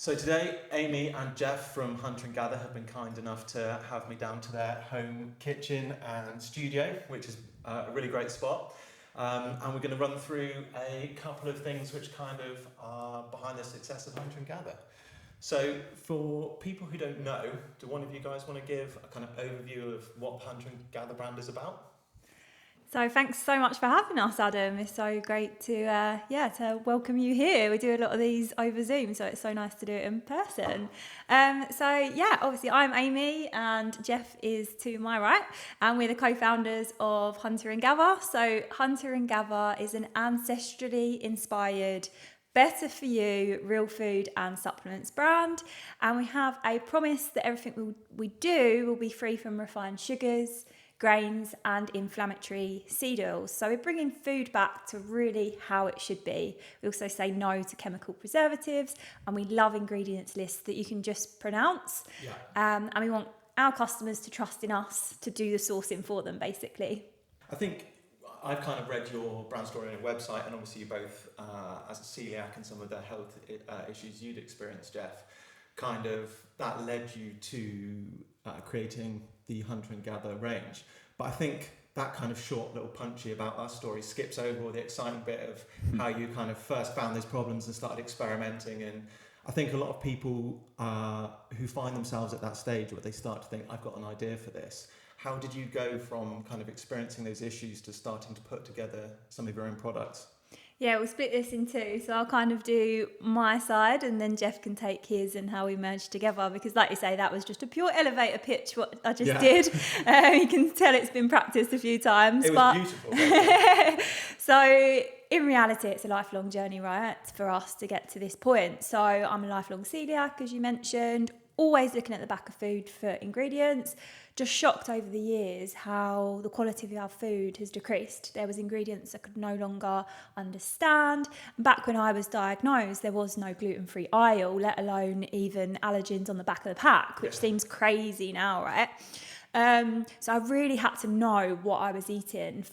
So today, Amy and Jeff from Hunter and Gather have been kind enough to have me down to their home kitchen and studio, which is a really great spot. And we're going to run through a couple of things which kind of are behind the success of Hunter and Gather. So for people who don't know, do one of you guys want to give a kind of overview of what Hunter and Gather brand is about? So thanks so much for having us, Adam. It's so great to welcome you here. We do a lot of these over Zoom, so it's so nice to do it in person. Obviously I'm Amy and Jeff is to my right, and we're the co-founders of Hunter and Gather. So Hunter and Gather is an ancestrally inspired, better for you real food and supplements brand, and we have a promise that everything we do will be free from refined sugars, grains and inflammatory seed oils. So we're bringing food back to really how it should be. We also say no to chemical preservatives, and we love ingredients lists that you can just pronounce. And we want our customers to trust in us to do the sourcing for them, basically. I think I've kind of read your brand story on your website, and obviously you both, as a celiac and some of the health issues you'd experienced, Jeff, kind of that led you to creating the Hunter and Gather range. But I think that kind of short little punchy about us story skips over all the exciting bit of how you kind of first found these problems and started experimenting. And I think a lot of people who find themselves at that stage where they start to think, I've got an idea for this. How did you go from kind of experiencing those issues to starting to put together some of your own products? Yeah, we'll split this in two. So I'll kind of do my side and then Jeff can take his and how we merged together, because like you say, that was just a pure elevator pitch, what I just did. You can tell it's been practiced a few times. It was beautiful. So in reality, it's a lifelong journey, right, for us to get to this point. So I'm a lifelong celiac, as you mentioned, always looking at the back of food for ingredients. Just shocked over the years how the quality of our food has decreased. There was ingredients I could no longer understand. Back when I was diagnosed, there was no gluten-free aisle, let alone even allergens on the back of the pack, which seems crazy now, right? So I really had to know what I was eating.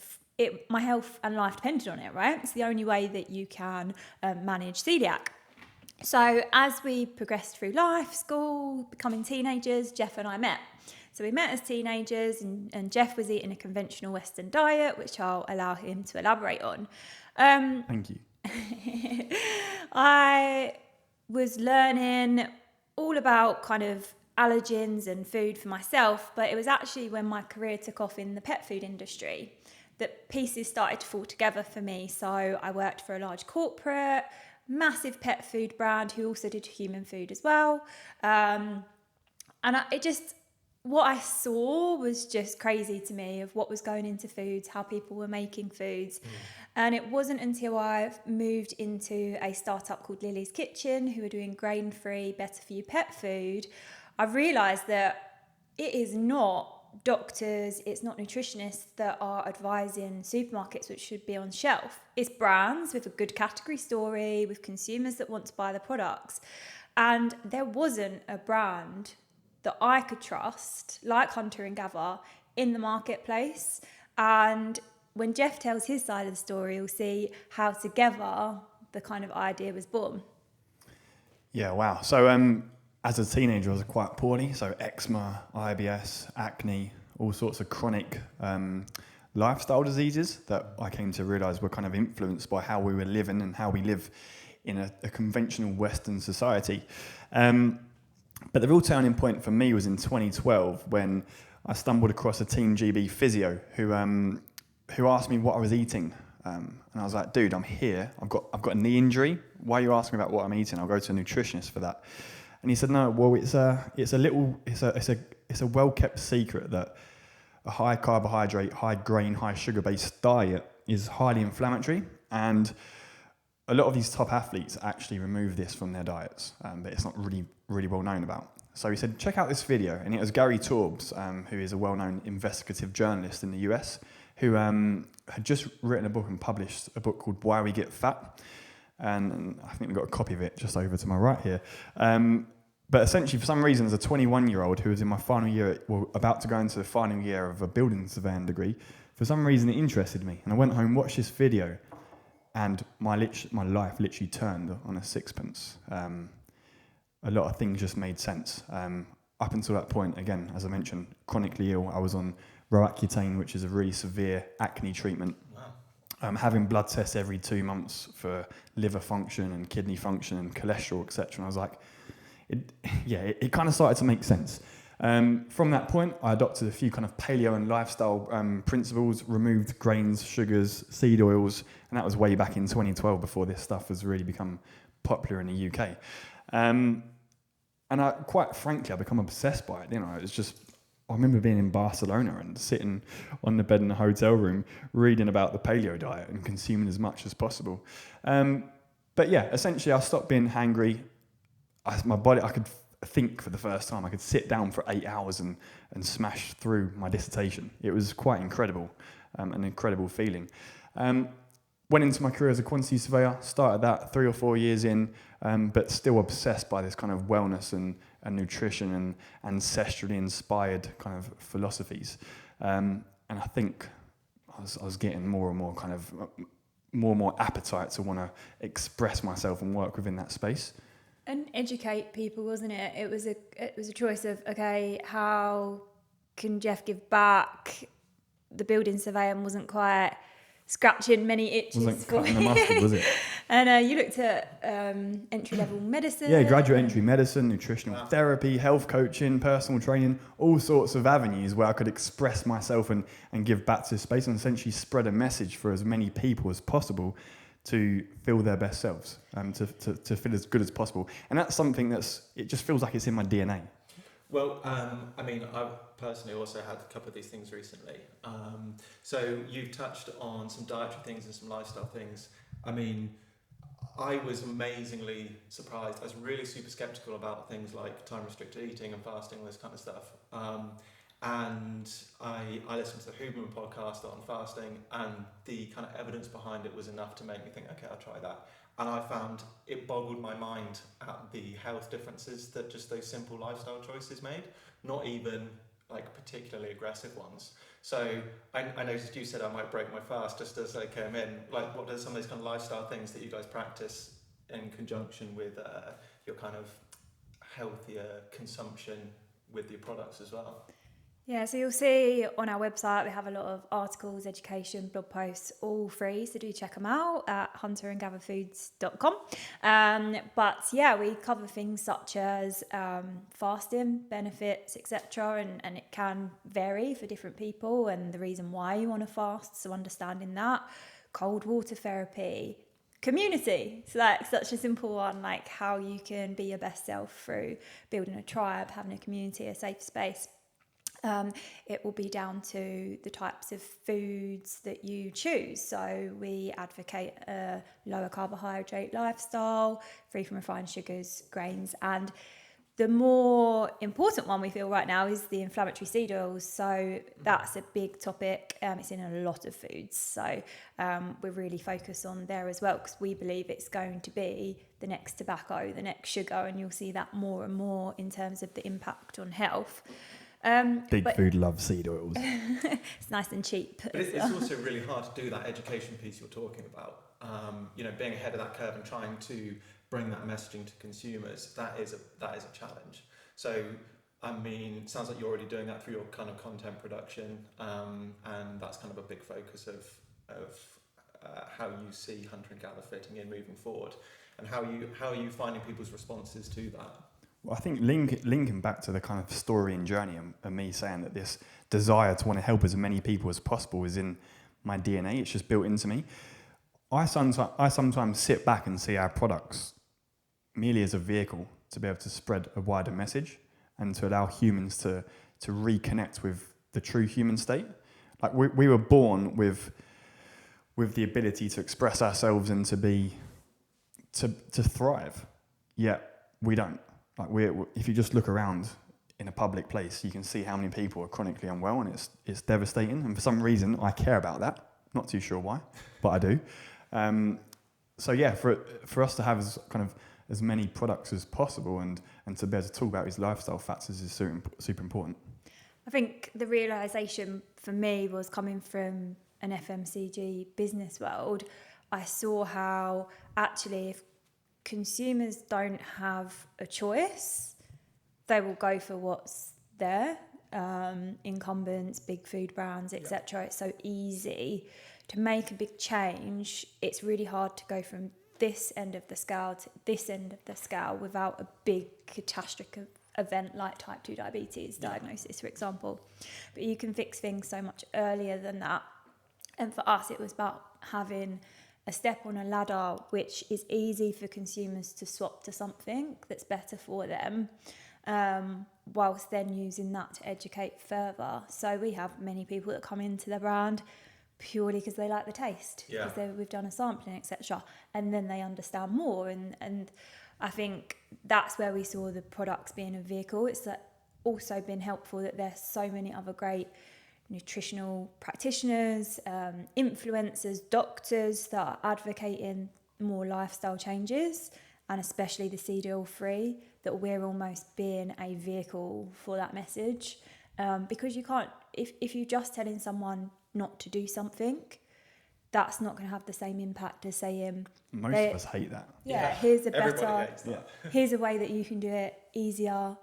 My health and life depended on it, right? It's the only way that you can manage celiac. So as we progressed through life, school, becoming teenagers, Jeff and I met. So we met as teenagers, and Jeff was eating a conventional Western diet, which I'll allow him to elaborate on. Thank you. I was learning all about kind of allergens and food for myself, but it was actually when my career took off in the pet food industry that pieces started to fall together for me. So I worked for a large corporate, massive pet food brand who also did human food as well. What I saw was just crazy to me of what was going into foods, how people were making foods. And it wasn't until I moved into a startup called Lily's Kitchen, who are doing grain-free, better-for-you pet food, I realised that it is not doctors, it's not nutritionists that are advising supermarkets which should be on shelf. It's brands with a good category story, with consumers that want to buy the products. And there wasn't a brand that I could trust, like Hunter and Gather, in the marketplace. And when Jeff tells his side of the story, you'll see how together the kind of idea was born. Yeah, wow. So as a teenager, I was quite poorly. So eczema, IBS, acne, all sorts of chronic lifestyle diseases that I came to realise were kind of influenced by how we were living and how we live in a conventional Western society. But the real turning point for me was in 2012 when I stumbled across a Team GB physio who asked me what I was eating. And I was like, dude, I'm here. I've got a knee injury. Why are you asking me about what I'm eating? I'll go to a nutritionist for that. And he said, no, well, it's a well-kept secret that a high carbohydrate, high grain, high sugar-based diet is highly inflammatory. And a lot of these top athletes actually remove this from their diets, but it's not really well known about. So he said, check out this video. And it was Gary Taubes, who is a well-known investigative journalist in the US, who had just written a book and published a book called Why We Get Fat. And I think we've got a copy of it just over to my right here. But essentially, for some reason, as a 21-year-old who was in my final year, about to go into the final year of a building surveying degree, for some reason it interested me. And I went home, watched this video, and my life literally turned on a sixpence. a lot of things just made sense. Up until that point, again, as I mentioned, chronically ill, I was on Roaccutane, which is a really severe acne treatment. Wow. Having blood tests every 2 months for liver function and kidney function and cholesterol, etc. And I was like, it kind of started to make sense. From that point, I adopted a few kind of paleo and lifestyle principles, removed grains, sugars, seed oils, and that was way back in 2012 before this stuff has really become popular in the UK. And quite frankly, I become obsessed by it. It's just, I remember being in Barcelona and sitting on the bed in the hotel room, reading about the paleo diet and consuming as much as possible. But yeah, essentially, I stopped being hangry. My body, I could think for the first time. I could sit down for 8 hours and smash through my dissertation. It was quite incredible, an incredible feeling. Went into my career as a quantity surveyor, started that 3 or 4 years in, but still obsessed by this kind of wellness and nutrition and ancestrally inspired kind of philosophies. And I think I was getting more and more appetite to want to express myself and work within that space. And educate people, wasn't it? It was a choice of, okay, how can Jeff give back? The building surveying wasn't quite scratching many itches. Wasn't cutting the mustard, was it? And you looked at entry-level medicine. Yeah, graduate entry medicine, nutritional therapy, health coaching, personal training, all sorts of avenues where I could express myself and give back to space and essentially spread a message for as many people as possible to feel their best selves, to feel as good as possible. And that's something it just feels like it's in my DNA. Well, I've personally also had a couple of these things recently. So you've touched on some dietary things and some lifestyle things. I was amazingly surprised. I was really super skeptical about things like time-restricted eating and fasting, this kind of stuff. And I listened to the Huberman podcast on fasting, and the kind of evidence behind it was enough to make me think, okay, I'll try that. And I found it boggled my mind at the health differences that just those simple lifestyle choices made, not even like particularly aggressive ones. So I noticed you said I might break my fast just as I came in. Like, what are some of those kind of lifestyle things that you guys practice in conjunction with your kind of healthier consumption with your products as well? Yeah, so you'll see on our website we have a lot of articles, education, blog posts, all free, so do check them out at hunterandgatherfoods.com. But yeah, we cover things such as fasting, benefits, etc. And it can vary for different people and the reason why you want to fast, so understanding that. Cold water therapy, community, so that's such a simple one, like how you can be your best self through building a tribe, having a community, a safe space. It will be down to the types of foods that you choose. So we advocate a lower carbohydrate lifestyle, free from refined sugars, grains, and the more important one we feel right now is the inflammatory seed oils. So that's a big topic. It's in a lot of foods. So we're really focused on there as well because we believe it's going to be the next tobacco, the next sugar, and you'll see that more and more in terms of the impact on health. Big food loves seed oils. It's nice and cheap. But it's also really hard to do that education piece you're talking about. Being ahead of that curve and trying to bring that messaging to consumers, that is a challenge. So, it sounds like you're already doing that through your kind of content production, and that's kind of a big focus of how you see Hunter and Gather fitting in moving forward, and how are you finding people's responses to that? Well, I think linking back to the kind of story and journey and me saying that this desire to want to help as many people as possible is in my DNA. It's just built into me. I sometimes sit back and see our products merely as a vehicle to be able to spread a wider message and to allow humans to reconnect with the true human state. Like we were born with the ability to express ourselves and to thrive, yet we don't. Like if you just look around in a public place, you can see how many people are chronically unwell, and it's devastating. And for some reason, I care about that. Not too sure why, but I do. So yeah, for us to have as many products as possible and to be able to talk about these lifestyle factors is super important. I think the realisation for me was coming from an FMCG business world. I saw how actually if consumers don't have a choice, they will go for what's there. Incumbents, big food brands, etc. It's so easy to make a big change. It's really hard to go from this end of the scale to this end of the scale without a big catastrophic event like type 2 diabetes diagnosis, for example. But you can fix things so much earlier than that. And for us, it was about having a step on a ladder which is easy for consumers to swap to something that's better for them, whilst then using that to educate further. So we have many people that come into the brand purely because they like the taste, because we've done a sampling, etc. And then they understand more. And I think that's where we saw the products being a vehicle. It's also been helpful that there's so many other great nutritional practitioners, influencers, doctors that are advocating more lifestyle changes, and especially the seed oil free, that we're almost being a vehicle for that message. Because you can't, if you're just telling someone not to do something, that's not going to have the same impact as saying... Most of us hate that. Here's a Everybody better... hates that. Here's a way that you can do it easier.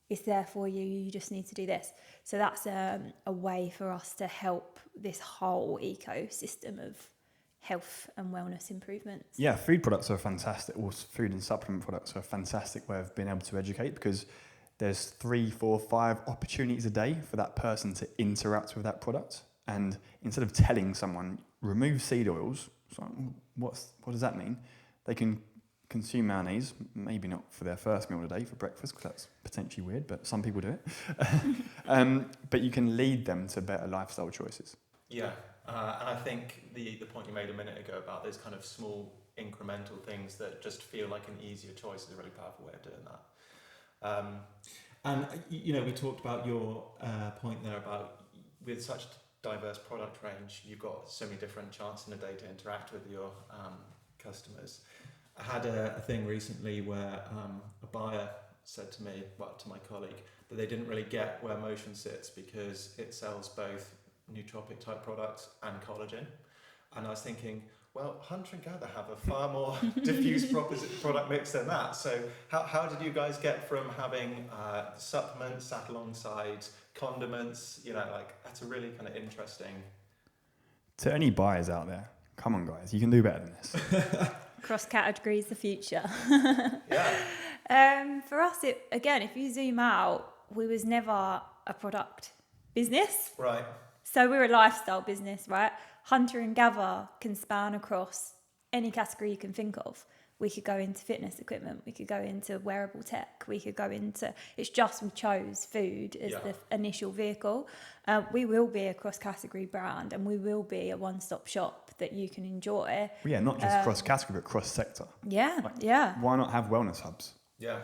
It's there for you. You just need to do this. So that's a way for us to help this whole ecosystem of health and wellness improvements. Yeah, food products are fantastic, or food and supplement products are a fantastic way of being able to educate, because there's 3, 4, 5 opportunities a day for that person to interact with that product. And instead of telling someone, remove seed oils, so what does that mean? They can consume mayonnaise, maybe not for their first meal of the day for breakfast, because that's potentially weird, but some people do it. But you can lead them to better lifestyle choices. Yeah, and I think the point you made a minute ago about those kind of small incremental things that just feel like an easier choice is a really powerful way of doing that. And we talked about your point there about with such diverse product range, you've got so many different chances in a day to interact with your customers. I had a thing recently where a buyer said to me, to my colleague, that they didn't really get where Motion sits because it sells both nootropic type products and collagen. And I was thinking, well, Hunter and Gather have a far more diffuse product mix than that. So how did you guys get from having supplements sat alongside condiments? That's a really kind of interesting... To any buyers out there, come on guys, you can do better than this. Cross category is the future. Yeah. For us, if you zoom out, we was never a product business. Right. So we're a lifestyle business, right? Hunter and Gather can span across any category you can think of. We could go into fitness equipment. We could go into wearable tech. We could go into... It's just we chose food as the initial vehicle. We will be a cross-category brand, and we will be a one-stop shop that you can enjoy. Well, yeah, not just cross-category, but cross-sector. Yeah, Why not have wellness hubs? Yeah.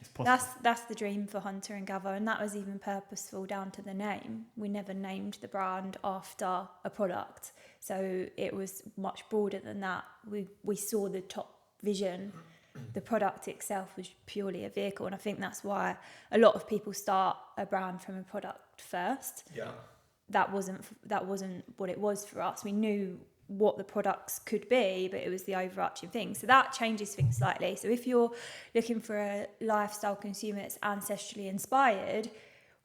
It's possible. That's the dream for Hunter and Gather, and that was even purposeful down to the name. We never named the brand after a product, so it was much broader than that. We saw the top vision. The product itself was purely a vehicle, and I think that's why a lot of people start a brand from a product first. Yeah. That wasn't what it was for us. We knew what the products could be, but it was the overarching thing. So that changes things slightly. So if you're looking for a lifestyle consumer that's ancestrally inspired,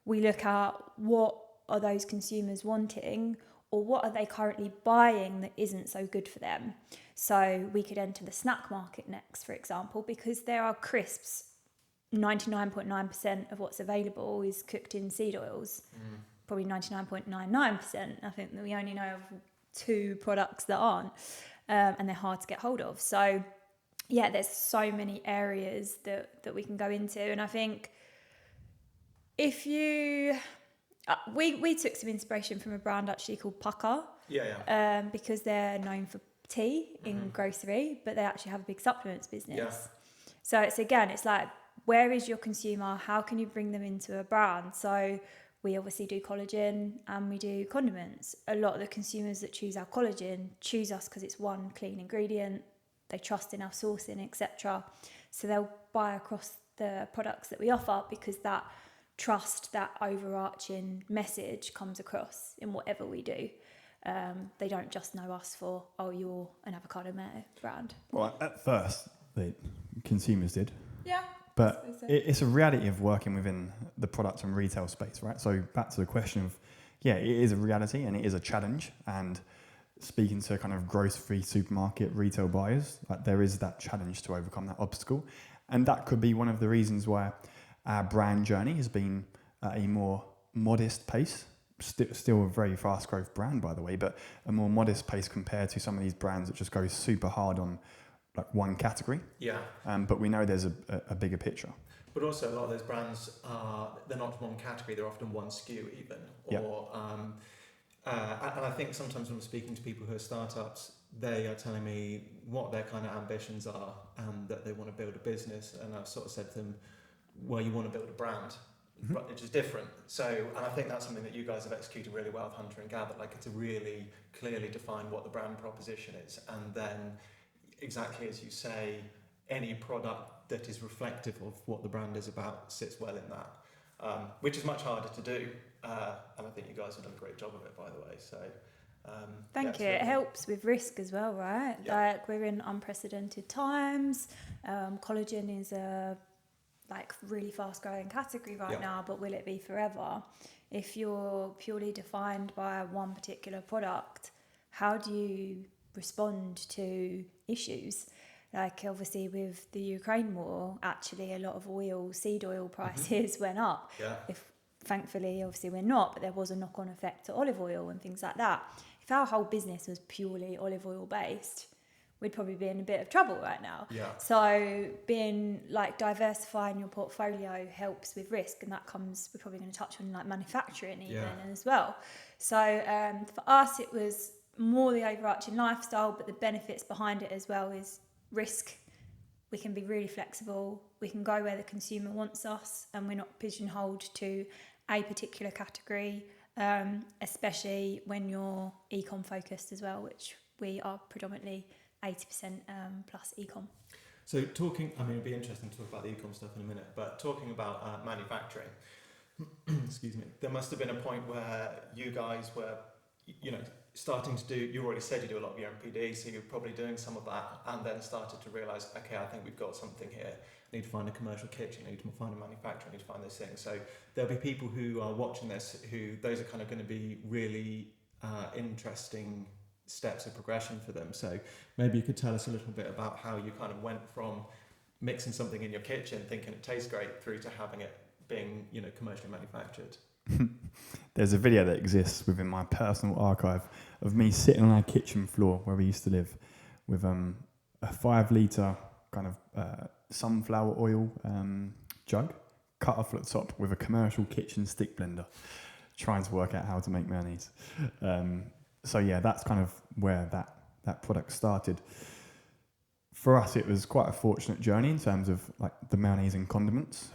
we look at what are those consumers wanting, or what are they currently buying that isn't so good for them. So we could enter the snack market next, for example, because there are crisps. 99.9% of what's available is cooked in seed oils. Probably 99.99%. I think that we only know of 2 products that aren't, and they're hard to get hold of. So yeah, there's so many areas that we can go into, and I think if you we took some inspiration from a brand actually called Pucker, because they're known for tea in grocery, but they actually have a big supplements business. So it's like, where is your consumer? How can you bring them into a brand? So we obviously do collagen and we do condiments. A lot of the consumers that choose our collagen choose us because it's one clean ingredient, they trust in our sourcing, etc. So they'll buy across the products that we offer because that trust, that overarching message comes across in whatever we do. They don't just know us for, oh, you're an avocado mayo brand. Well, at first, the consumers did. Yeah. But it's a reality of working within the product and retail space, right? So back to the question of, yeah, it is a reality and it is a challenge. And speaking to kind of grocery, supermarket, retail buyers, like there is that challenge to overcome that obstacle. And that could be one of the reasons why our brand journey has been at a more modest pace. Still a very fast growth brand, by the way, but a more modest pace compared to some of these brands that just go super hard on like one category. Yeah. But we know there's a bigger picture. But also a lot of those brands they're not one category, they're often one SKU even. Or and I think sometimes when I'm speaking to people who are startups, they are telling me what their kind of ambitions are and that they want to build a business. And I've sort of said to them, well, you want to build a brand, which is different. So, and I think that's something that you guys have executed really well with Hunter and Gather, like to really clearly define what the brand proposition is. And then exactly as you say, any product that is reflective of what the brand is about sits well in that, which is much harder to do. And I think you guys have done a great job of it, by the way. So, thank you. It helps with risk as well, right? Yeah. Like we're in unprecedented times. Collagen is a really fast growing category right now, but will it be forever? If you're purely defined by one particular product, how do you respond to issues? Like obviously with the Ukraine war, actually a lot of seed oil prices went up. Yeah. Thankfully, obviously we're not, but there was a knock-on effect to olive oil and things like that. If our whole business was purely olive oil based, we'd probably be in a bit of trouble right now. Yeah. So being diversifying your portfolio helps with risk, and that comes, we're probably going to touch on manufacturing even as well. So for us, it was more the overarching lifestyle, but the benefits behind it as well is risk. We can be really flexible. We can go where the consumer wants us, and we're not pigeonholed to a particular category, especially when you're e-com focused as well, which we are predominantly 80% plus e-com. So it'd be interesting to talk about the e-com stuff in a minute, but talking about manufacturing, excuse me, there must have been a point where you guys were, starting to do, you already said you do a lot of your MPD, so you're probably doing some of that, and then started to realise, okay, I think we've got something here. I need to find a commercial kitchen, I need to find a manufacturer, I need to find those things. So there'll be people who are watching this who, those are kind of going to be really interesting steps of progression for them. So maybe you could tell us a little bit about how you kind of went from mixing something in your kitchen, thinking it tastes great, through to having it being, commercially manufactured. There's a video that exists within my personal archive of me sitting on our kitchen floor where we used to live with a 5 litre kind of sunflower oil jug cut off at the top with a commercial kitchen stick blender, trying to work out how to make mayonnaise. So yeah, that's kind of where that product started. For us, it was quite a fortunate journey in terms of like the mayonnaise and condiments.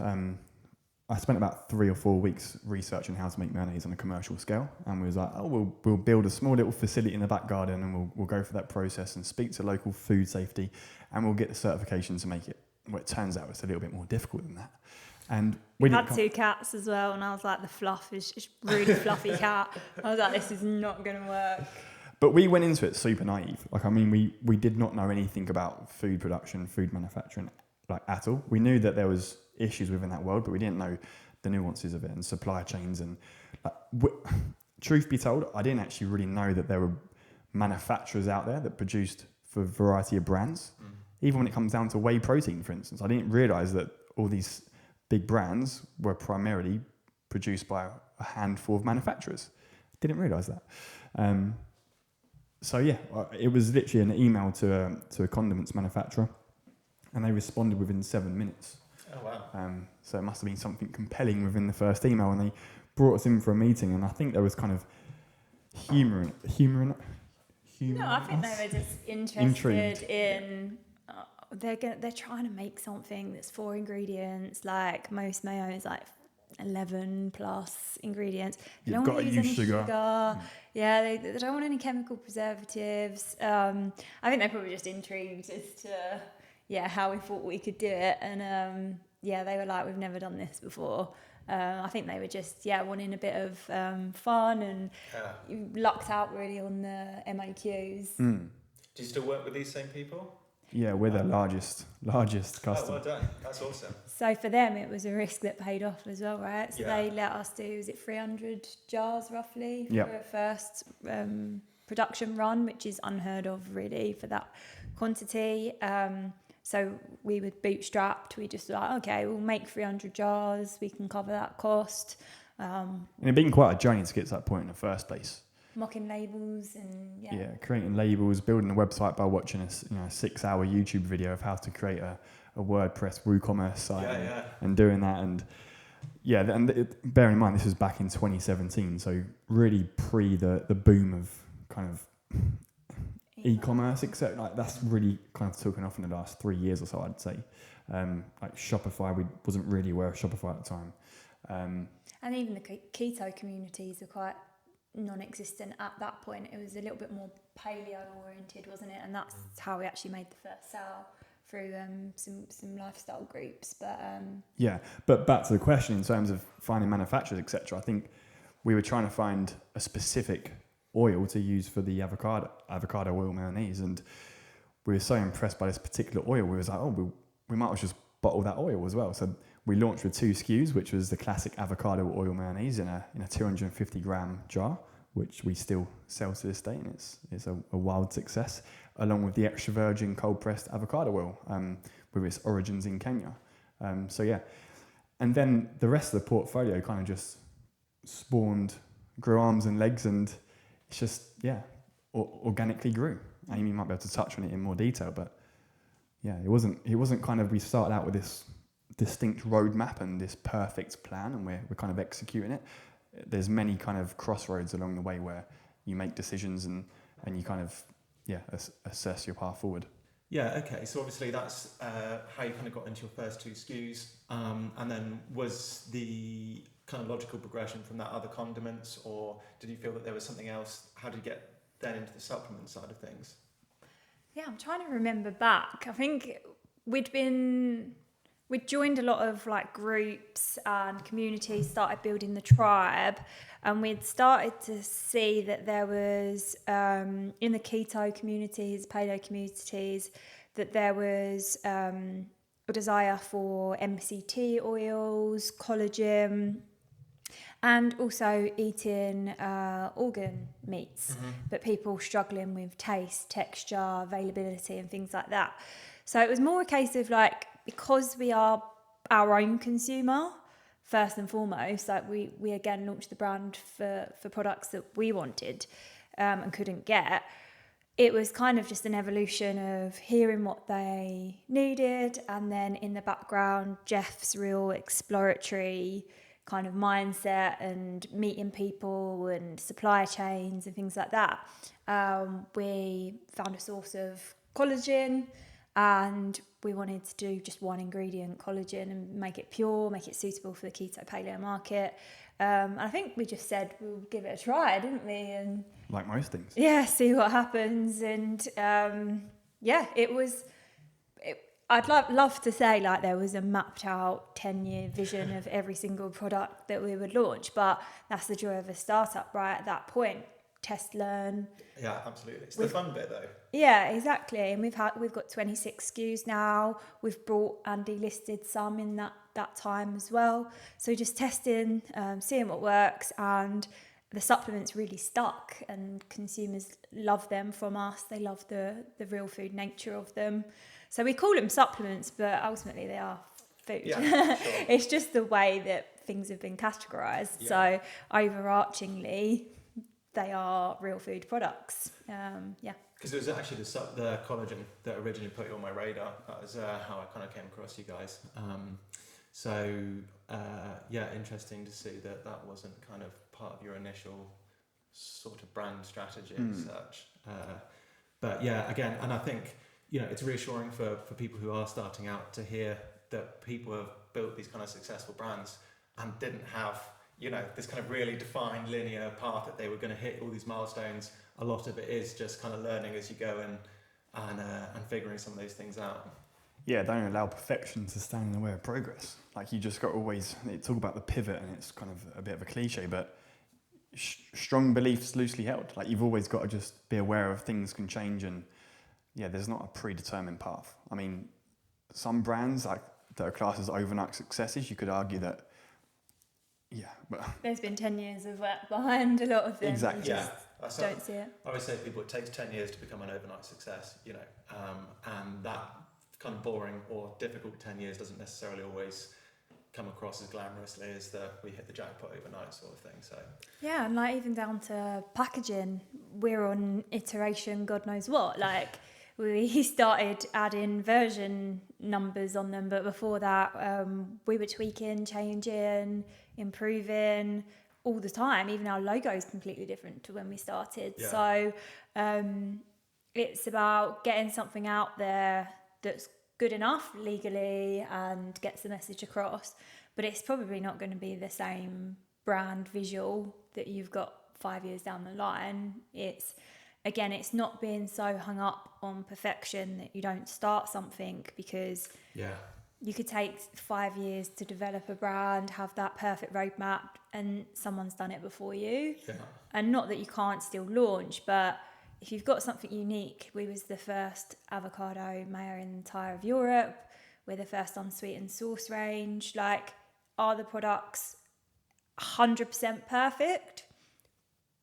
I spent about 3 or 4 weeks researching how to make mayonnaise on a commercial scale, and we was like, we'll build a small little facility in the back garden, and we'll go for that process and speak to local food safety, and we'll get the certification to make it. Well, it turns out it's a little bit more difficult than that. And we had 2 cats as well, and I was like, the fluff is just really fluffy cat. I was like, this is not going to work. But we went into it super naive. We did not know anything about food production, food manufacturing, at all. We knew that there was issues within that world, but we didn't know the nuances of it and supply chains. And truth be told, I didn't actually really know that there were manufacturers out there that produced for a variety of brands. Even when it comes down to whey protein, for instance, I didn't realise that all these big brands were primarily produced by a handful of manufacturers. Didn't realise that. So yeah, it was literally an email to a condiments manufacturer, and they responded within 7 minutes. Oh wow! So it must have been something compelling within the first email, and they brought us in for a meeting, and I think there was kind of humour in No, I think they were just interested in. They're trying to make something that's 4 ingredients. Like most mayo is like 11 plus ingredients. They You've don't got want to use use any sugar. Yeah, they don't want any chemical preservatives. I think they're probably just intrigued as to how we thought we could do it. And they were like, we've never done this before. I think they were just wanting a bit of fun, and lucked out really on the MOQs. Do you still work with these same people? Yeah, we're the largest customer. Oh, well done. That's awesome. So for them, it was a risk that paid off as well, right? So Yeah. they let us do, was it 300 jars roughly Yep. for a first production run, which is unheard of really for that quantity. So we were bootstrapped. We just like, okay, we'll make 300 jars. We can cover that cost. And it'd been quite a journey to get to that point in the first place. Mocking labels and Creating labels, building a website by watching a 6-hour YouTube video of how to create a WordPress WooCommerce site and doing that. And bear in mind, this was back in 2017, so really pre the boom of kind of e-commerce, except like that's really kind of taken off in the last 3 years or so, I'd say. Like Shopify, we wasn't really aware of Shopify at the time. And even the keto communities are quite non-existent at that point. It was a little bit more paleo oriented, wasn't it? And that's how we actually made the first sale, through some lifestyle groups. But back to the question in terms of finding manufacturers, etc. I think we were trying to find a specific oil to use for the avocado oil mayonnaise, and we were so impressed by this particular oil. We was like, we might as well just bottle that oil as well. So we launched with 2 SKUs, which was the classic avocado oil mayonnaise in a 250 gram jar, which we still sell to this day, and it's a wild success, along with the extra virgin cold pressed avocado oil, with its origins in Kenya. And then the rest of the portfolio kind of just grew arms and legs, and it's just organically grew. Amy might be able to touch on it in more detail, but it wasn't kind of, we started out with this distinct roadmap and this perfect plan, and we're kind of executing it. There's many kind of crossroads along the way where you make decisions and you kind of assess your path forward. Yeah, okay. So obviously that's how you kind of got into your first 2 SKUs, and then was the kind of logical progression from that other condiments, or did you feel that there was something else? How did you get then into the supplement side of things? Yeah, I'm trying to remember back. I think we'd joined a lot of like groups and communities, started building the tribe, and we'd started to see that there was in the keto communities, paleo communities, that there was a desire for MCT oils, collagen, and also eating organ meats, but people struggling with taste, texture, availability and things like that. So it was more a case of like, because we are our own consumer, first and foremost, like we again launched the brand for products that we wanted and couldn't get. It was kind of just an evolution of hearing what they needed, and then in the background, Jeff's real exploratory kind of mindset and meeting people and supply chains and things like that. We found a source of collagen, and we wanted to do just one ingredient, collagen, and make it pure, make it suitable for the keto paleo market. And I think we just said we'll give it a try, didn't we? And like most things. Yeah, see what happens. And I'd love to say like there was a mapped out 10-year vision of every single product that we would launch, but that's the joy of a startup, right? At that point, test, learn. Yeah, absolutely. It's the fun bit though. Yeah, exactly. And we've got 26 SKUs now. We've brought and delisted some in that time as well. So just testing, seeing what works, and the supplements really stuck, and consumers love them from us. They love the real food nature of them. So we call them supplements, but ultimately they are food. Yeah, sure. It's just the way that things have been categorised. Yeah. So overarchingly, they are real food products. Because it was actually the collagen that originally put you on my radar. That was how I kind of came across you guys. Interesting to see that wasn't kind of part of your initial sort of brand strategy as such. But yeah, again, and I think, it's reassuring for people who are starting out to hear that people have built these kind of successful brands and didn't have, this kind of really defined linear path that they were going to hit all these milestones. A lot of it is just kind of learning as you go and figuring some of those things out. Yeah, don't allow perfection to stand in the way of progress. Like, you just got to always talk about the pivot, and it's kind of a bit of a cliche, but strong beliefs loosely held. Like, you've always got to just be aware of things can change, and yeah, there's not a predetermined path. I mean, some brands like that are classed as overnight successes, you could argue that, yeah, but There's been 10 years of work behind a lot of them. Exactly. You just don't see it. I always say to people, it takes 10 years to become an overnight success, you know, and that kind of boring or difficult 10 years doesn't necessarily always come across as glamorously as we hit the jackpot overnight sort of thing. So Yeah, and like even down to packaging, we're on iteration, God knows what. Like we started adding version numbers on them, but before that, we were tweaking, changing, improving all the time. Even our logo is completely different to when we started. Yeah. So it's about getting something out there that's good enough legally and gets the message across, but it's probably not going to be the same brand visual that you've got 5 years down the line. It's not being so hung up on perfection that you don't start something, because you could take 5 years to develop a brand, have that perfect roadmap, and someone's done it before you. And not that you can't still launch, but if you've got something unique, we was the first avocado mayo in the entire of Europe. We're the first unsweetened sauce range. Like, are the products 100% perfect?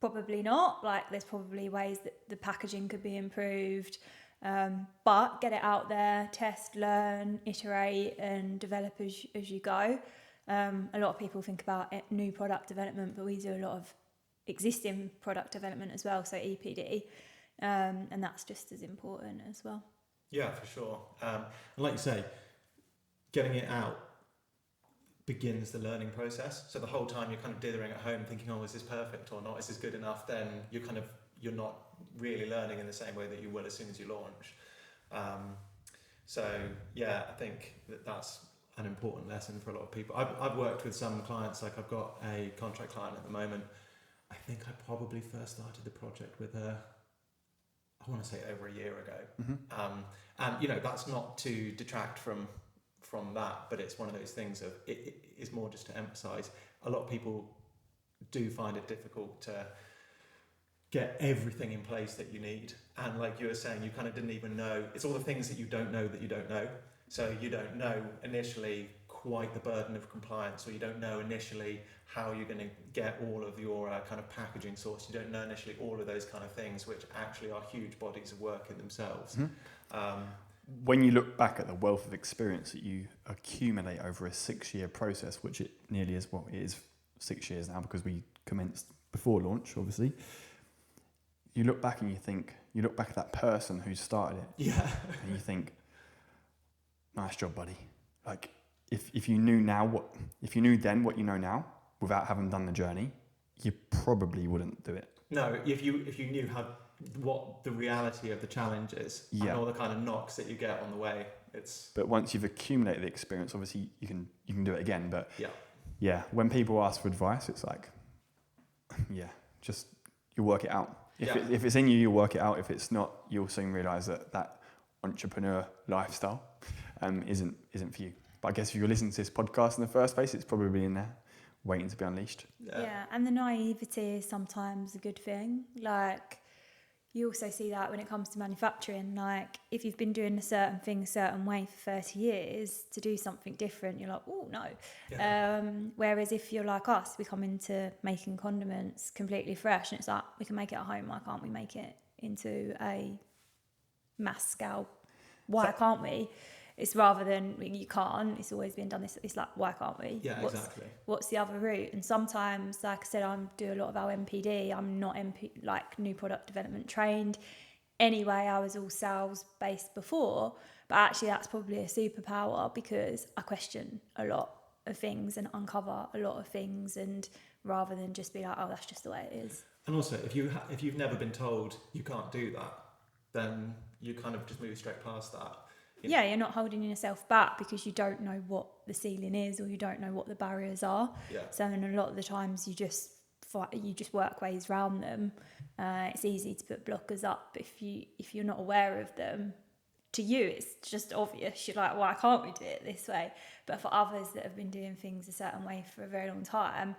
Probably not. Like, there's probably ways that the packaging could be improved. But get it out there, test, learn, iterate, and develop as you go. A lot of people think about new product development, but we do a lot of existing product development as well, so EPD, and that's just as important as well. Yeah, for sure. And like you say, getting it out begins the learning process. So the whole time you're kind of dithering at home thinking, oh, is this perfect or not? Is this good enough? Then you're not really learning in the same way that you will as soon as you launch. So yeah, I think that's an important lesson for a lot of people. I've worked with some clients, like I've got a contract client at the moment. I think I probably first started the project with her, I want to say over a year ago. And you know, that's not to detract from that, but it's one of those things of it is more just to emphasize a lot of people do find it difficult to get everything in place that you need. And like you were saying, you kind of didn't even know, it's all the things that you don't know that you don't know. So you don't know initially quite the burden of compliance, or you don't know initially how you're going to get all of your kind of packaging source. You don't know initially all of those kind of things, which actually are huge bodies of work in themselves. When you look back at the wealth of experience that you accumulate over a 6-year process, which it nearly is, well, it is 6 years now because we commenced before launch, obviously. You look back and you look back at that person who started it. Yeah. And you think, nice job, buddy. Like, if you knew then what you know now, without having done the journey, you probably wouldn't do it. No, if you knew what the reality of the challenge is, and all the kind of knocks that you get on the way, it's. But once you've accumulated the experience, obviously you can do it again. But yeah, when people ask for advice, it's like, just you work it out. If it's in you, you'll work it out. If it's not, you'll soon realise that entrepreneur lifestyle isn't for you. But I guess if you're listening to this podcast in the first place, it's probably in there, waiting to be unleashed. Yeah, and the naivety is sometimes a good thing. Like, you also see that when it comes to manufacturing. Like, if you've been doing a certain thing a certain way for 30 years, to do something different, you're like, oh, no. Yeah. Whereas if you're like us, we come into making condiments completely fresh, and it's like, we can make it at home. Why can't we make it into a mass scale? Why can't we? It's rather than you can't, it's always been done this. It's like, why can't we? Yeah, exactly. What's the other route? And sometimes, like I said, I do a lot of our MPD. I'm not new product development trained. Anyway, I was all sales based before, but actually that's probably a superpower, because I question a lot of things and uncover a lot of things, and rather than just be like, oh, that's just the way it is. And also, if you've never been told you can't do that, then you kind of just move straight past that. Yeah, you're not holding yourself back because you don't know what the ceiling is, or you don't know what the barriers are. Yeah. So then a lot of the times you just work ways around them. It's easy to put blockers up if you're not aware of them. to you it's just obvious. You're like, why can't we do it this way? But for others that have been doing things a certain way for a very long time,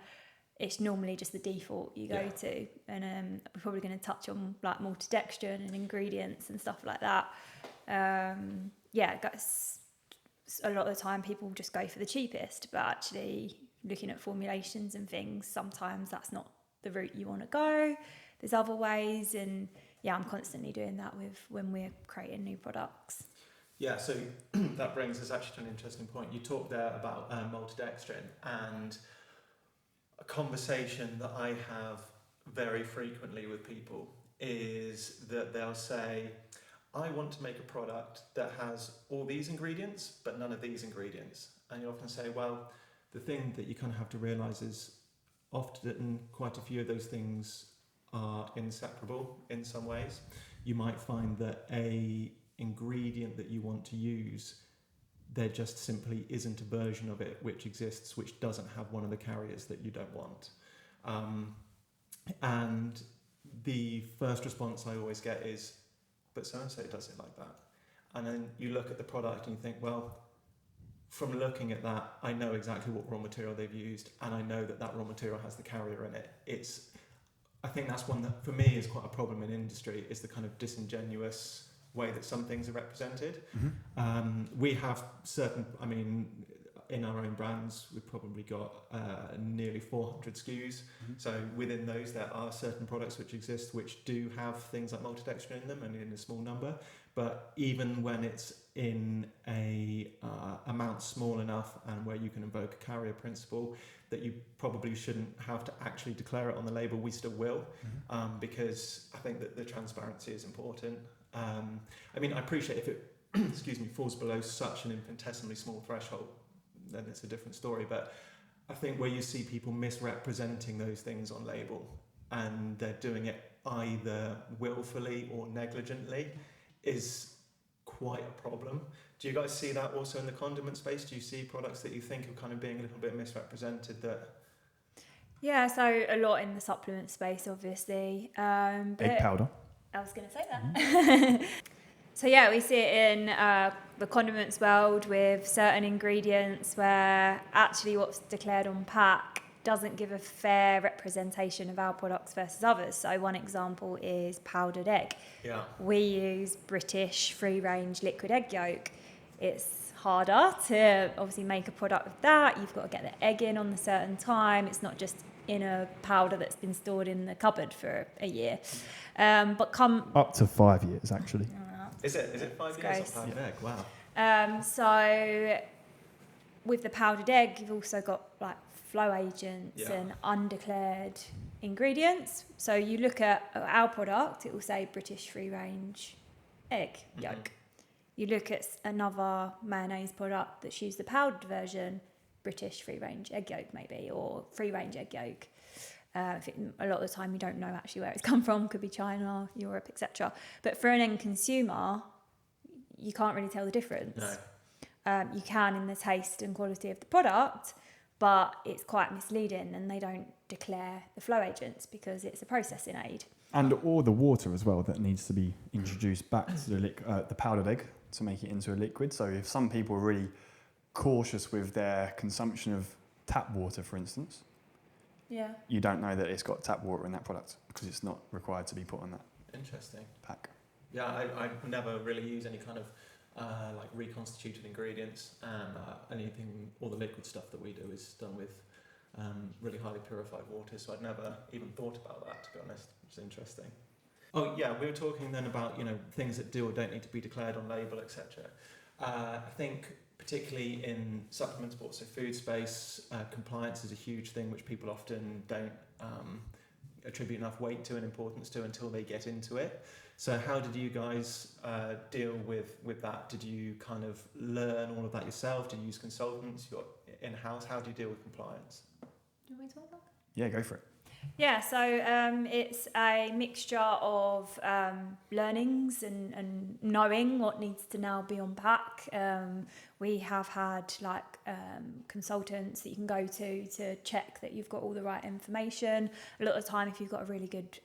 it's normally just the default you go to. And we're probably going to touch on like maltodextrin and ingredients and stuff like that. A lot of the time people just go for the cheapest, but actually looking at formulations and things, sometimes that's not the route you want to go. There's other ways, and I'm constantly doing that when we're creating new products. Yeah, so that brings us actually to an interesting point. You talked there about maltodextrin, and a conversation that I have very frequently with people is that they'll say, I want to make a product that has all these ingredients, but none of these ingredients. And you often say, well, the thing that you kind of have to realise is often quite a few of those things are inseparable in some ways. You might find that a ingredient that you want to use, there just simply isn't a version of it which exists which doesn't have one of the carriers that you don't want. And the first response I always get is, but so-and-so does it like that. And then you look at the product and you think, well, from looking at that, I know exactly what raw material they've used, and I know that raw material has the carrier in it. I think that's one that for me is quite a problem in industry, is the kind of disingenuous way that some things are represented. We have in our own brands, we've probably got nearly 400 SKUs. So within those, there are certain products which exist which do have things like maltodextrin in them, and in a small number. But even when it's in a amount small enough and where you can invoke a carrier principle that you probably shouldn't have to actually declare it on the label, we still will, because I think that the transparency is important. I appreciate if it falls below such an infinitesimally small threshold, then it's a different story. But I think where you see people misrepresenting those things on label, and they're doing it either willfully or negligently, is quite a problem. Do you guys see that also in the condiment space? Do you see products that you think are kind of being a little bit misrepresented? Yeah, so a lot in the supplement space, obviously. Egg powder. I was going to say that. So yeah, we see it in the condiments world with certain ingredients where actually what's declared on pack doesn't give a fair representation of our products versus others. So one example is powdered egg. Yeah. We use British free-range liquid egg yolk. It's harder to obviously make a product with that. You've got to get the egg in on a certain time. It's not just in a powder that's been stored in the cupboard for a year. But come up to 5 years, actually. Is it 5 years on powdered egg? Wow. So with the powdered egg, you've also got like flow agents and undeclared ingredients. So you look at our product, it will say British free range egg yolk. You look at another mayonnaise product that's used the powdered version, British free range egg yolk maybe, or free range egg yolk. A lot of the time you don't know actually where it's come from, could be China, Europe, etc. But for an end consumer, you can't really tell the difference. No. You can in the taste and quality of the product, but it's quite misleading, and they don't declare the flow agents because it's a processing aid. And all the water as well that needs to be introduced back to the powdered egg to make it into a liquid. So if some people are really cautious with their consumption of tap water, for instance, you don't know that it's got tap water in that product because it's not required to be put on that Interesting. pack. Yeah, I never really use any kind of like reconstituted ingredients, and all the liquid stuff that we do is done with really highly purified water, so I'd never even thought about that, to be honest, which is interesting. Oh yeah, we were talking then about things that do or don't need to be declared on label, etc. I think particularly in supplement sports, so food space, compliance is a huge thing which people often don't attribute enough weight to and importance to until they get into it. So how did you guys deal with that? Did you kind of learn all of that yourself? Did you use consultants? You're in-house? How do you deal with compliance? Do you want me to talk about that? Yeah, go for it. Yeah, so it's a mixture of learnings and knowing what needs to now be on pack. We have had consultants that you can go to check that you've got all the right information. A lot of the time, if you've got a really good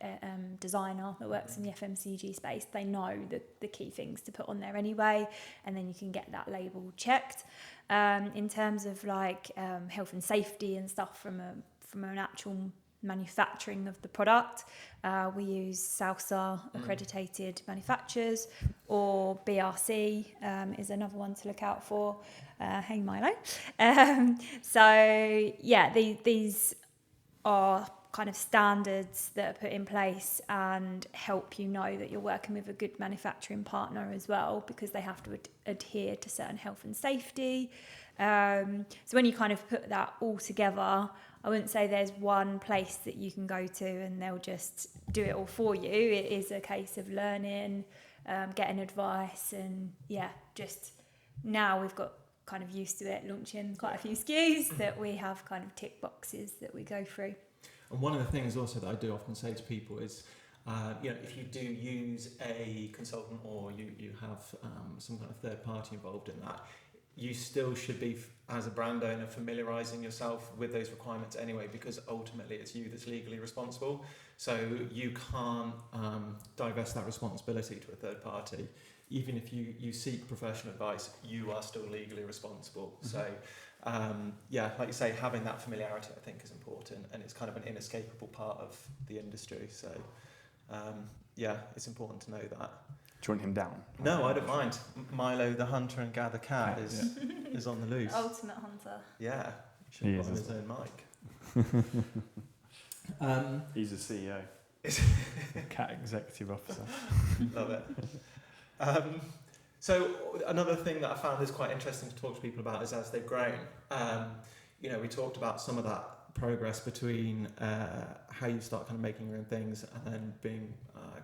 designer that works in the FMCG space, they know the key things to put on there anyway, and then you can get that label checked. In terms of health and safety and stuff from an actual manufacturing of the product, we use SALSA accredited manufacturers, or BRC is another one to look out for. Hey Milo. These are kind of standards that are put in place and help you know that you're working with a good manufacturing partner as well, because they have to adhere to certain health and safety. So when you kind of put that all together, I wouldn't say there's one place that you can go to and they'll just do it all for you. It is a case of learning, getting advice, and just now we've got kind of used to it, launching quite a few SKUs that we have kind of tick boxes that we go through. And one of the things also that I do often say to people is, if you do use a consultant or you have some kind of third party involved in that, you still should be, as a brand owner, familiarising yourself with those requirements anyway, because ultimately it's you that's legally responsible. So you can't divest that responsibility to a third party. Even if you seek professional advice, you are still legally responsible. Mm-hmm. So, like you say, having that familiarity, I think, is important, and it's kind of an inescapable part of the industry. So, it's important to know that. Do you want him down? No, I don't mind. Milo, the hunter and gather cat, is on the loose. Ultimate hunter. Yeah, he should have got his own mic. He's a CEO. Cat executive officer. Love it. So another thing that I found is quite interesting to talk to people about is as they've grown. We talked about some of that progress between how you start kind of making your own things and then being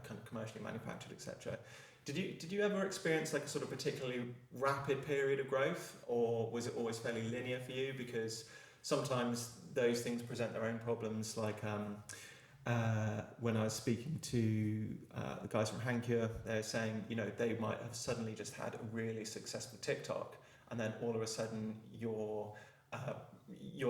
kind of commercially manufactured, etc. Did you ever experience like a sort of particularly rapid period of growth, or was it always fairly linear for you? Because sometimes those things present their own problems. Like when I was speaking to the guys from Hancure, they're saying, they might have suddenly just had a really successful TikTok, and then all of a sudden your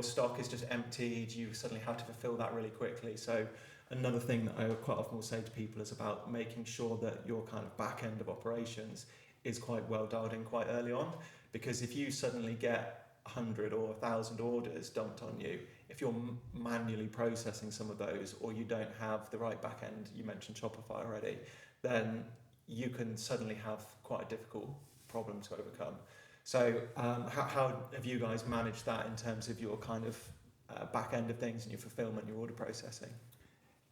stock is just emptied. You suddenly have to fulfill that really quickly. So another thing that I quite often will say to people is about making sure that your kind of back end of operations is quite well dialed in quite early on, because if you suddenly get 100 or 1,000 orders dumped on you, if you're manually processing some of those, or you don't have the right back end, you mentioned Shopify already, then you can suddenly have quite a difficult problem to overcome. So how have you guys managed that in terms of your kind of back end of things and your fulfillment, your order processing?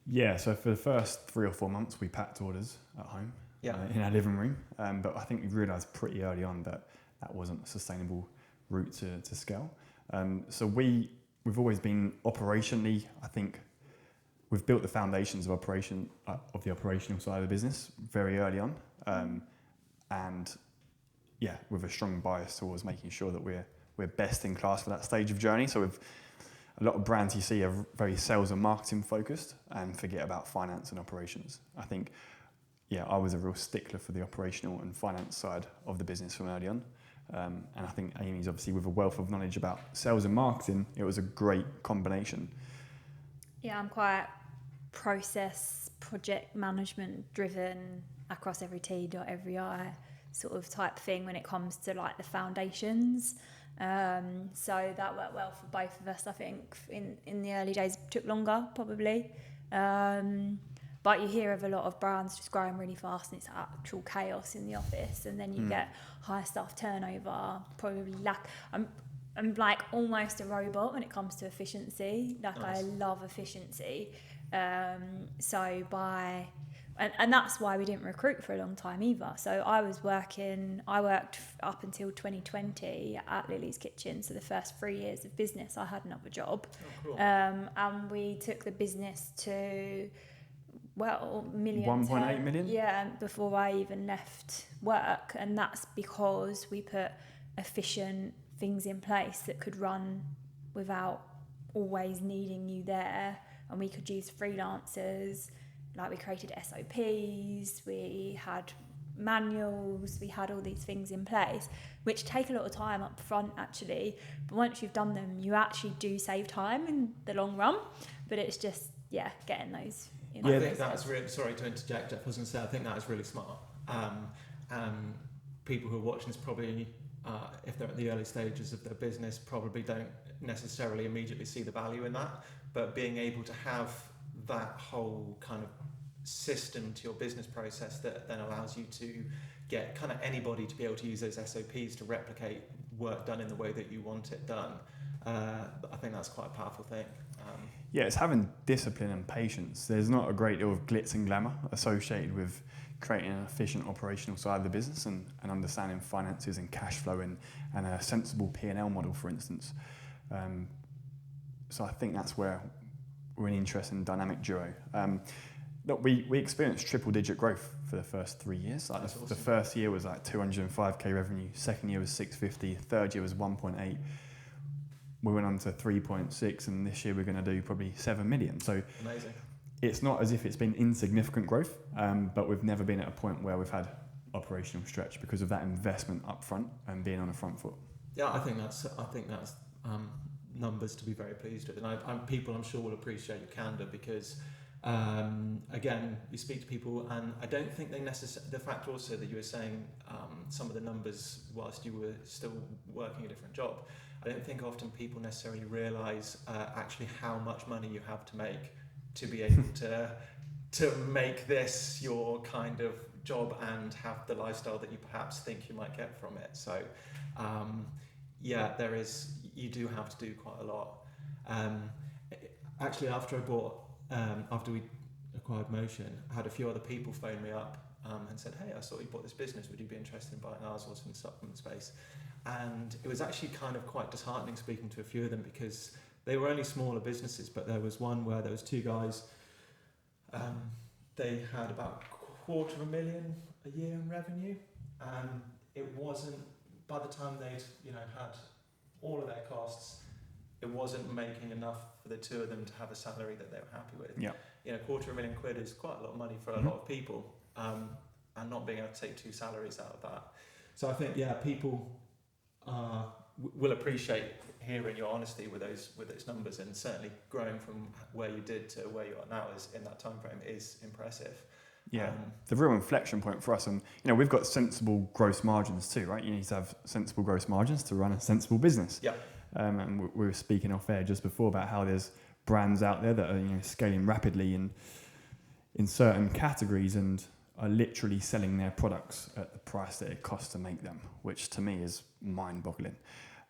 Yeah, so for the first 3 or 4 months, we packed orders at home in our living room. But I think we realised pretty early on that wasn't a sustainable route to scale. So we've always been operationally, I think, we've built the foundations of the operational side of the business very early on. With a strong bias towards making sure that we're best in class for that stage of journey. So with a lot of brands you see are very sales and marketing focused and forget about finance and operations. I think, I was a real stickler for the operational and finance side of the business from early on. And I think Amy's obviously with a wealth of knowledge about sales and marketing, it was a great combination. Yeah, I'm quite process, project management driven across every T dot every I sort of type thing when it comes to like the foundations. So that worked well for both of us. I think in the early days it took longer probably. But you hear of a lot of brands just growing really fast and it's actual chaos in the office, and then you get high staff turnover, probably I'm like almost a robot when it comes to efficiency. Like nice. I love efficiency. And that's why we didn't recruit for a long time either. So I worked up until 2020 at Lily's Kitchen. So the first 3 years of business, I had another job. Oh, cool. And we took the business to, million. 1.8 million? Yeah, before I even left work. And that's because we put efficient things in place that could run without always needing you there and we could use freelancers. Like, we created SOPs, we had manuals, we had all these things in place, which take a lot of time up front actually, but once you've done them, you actually do save time in the long run. But it's just, getting those in. I think that's really, sorry to interject, Jeff, I was going to say, I think that is really smart. People who are watching this probably, if they're at the early stages of their business, probably don't necessarily immediately see the value in that, but being able to have that whole kind of system to your business process that then allows you to get kind of anybody to be able to use those SOPs to replicate work done in the way that you want it done. I think that's quite a powerful thing. It's having discipline and patience. There's not a great deal of glitz and glamour associated with creating an efficient operational side of the business and understanding finances and cash flow and a sensible P&L model, for instance. So I think that's where we're an interesting dynamic duo. Look, we experienced triple-digit growth for the first 3 years. Like That's awesome. The first year was like 205k revenue. Second year was 650. Third year was 1.8. We went on to 3.6, and this year we're going to do probably 7 million. So Amazing. It's not as if it's been insignificant growth, but we've never been at a point where we've had operational stretch because of that investment up front and being on a front foot. Yeah, I think that's numbers to be very pleased with, and people I'm sure will appreciate your candor because. Again, you speak to people, and I don't think they necessarily. The fact also that you were saying some of the numbers whilst you were still working a different job, I don't think often people necessarily realise actually how much money you have to make to be able to make this your kind of job and have the lifestyle that you perhaps think you might get from it. So, there is. You do have to do quite a lot. Actually, after we acquired Motion, I had a few other people phone me up and said, "Hey, I saw you bought this business. Would you be interested in buying ours, also in the supplement space?" And it was actually kind of quite disheartening speaking to a few of them because they were only smaller businesses, but there was one where there was two guys. They had about $250,000 a year in revenue, and it wasn't. By the time they'd had all of their costs, it wasn't making enough for the two of them to have a salary that they were happy with. Yeah. £250,000 is quite a lot of money for a lot of people, and not being able to take two salaries out of that. So I think people will appreciate hearing your honesty with those numbers, and certainly growing from where you did to where you are now is in that time frame is impressive. Yeah, the real inflection point for us, and we've got sensible gross margins too, right? You need to have sensible gross margins to run a sensible business. Yeah. And we were speaking off air just before about how there's brands out there that are scaling rapidly in certain categories and are literally selling their products at the price that it costs to make them, which to me is mind-boggling.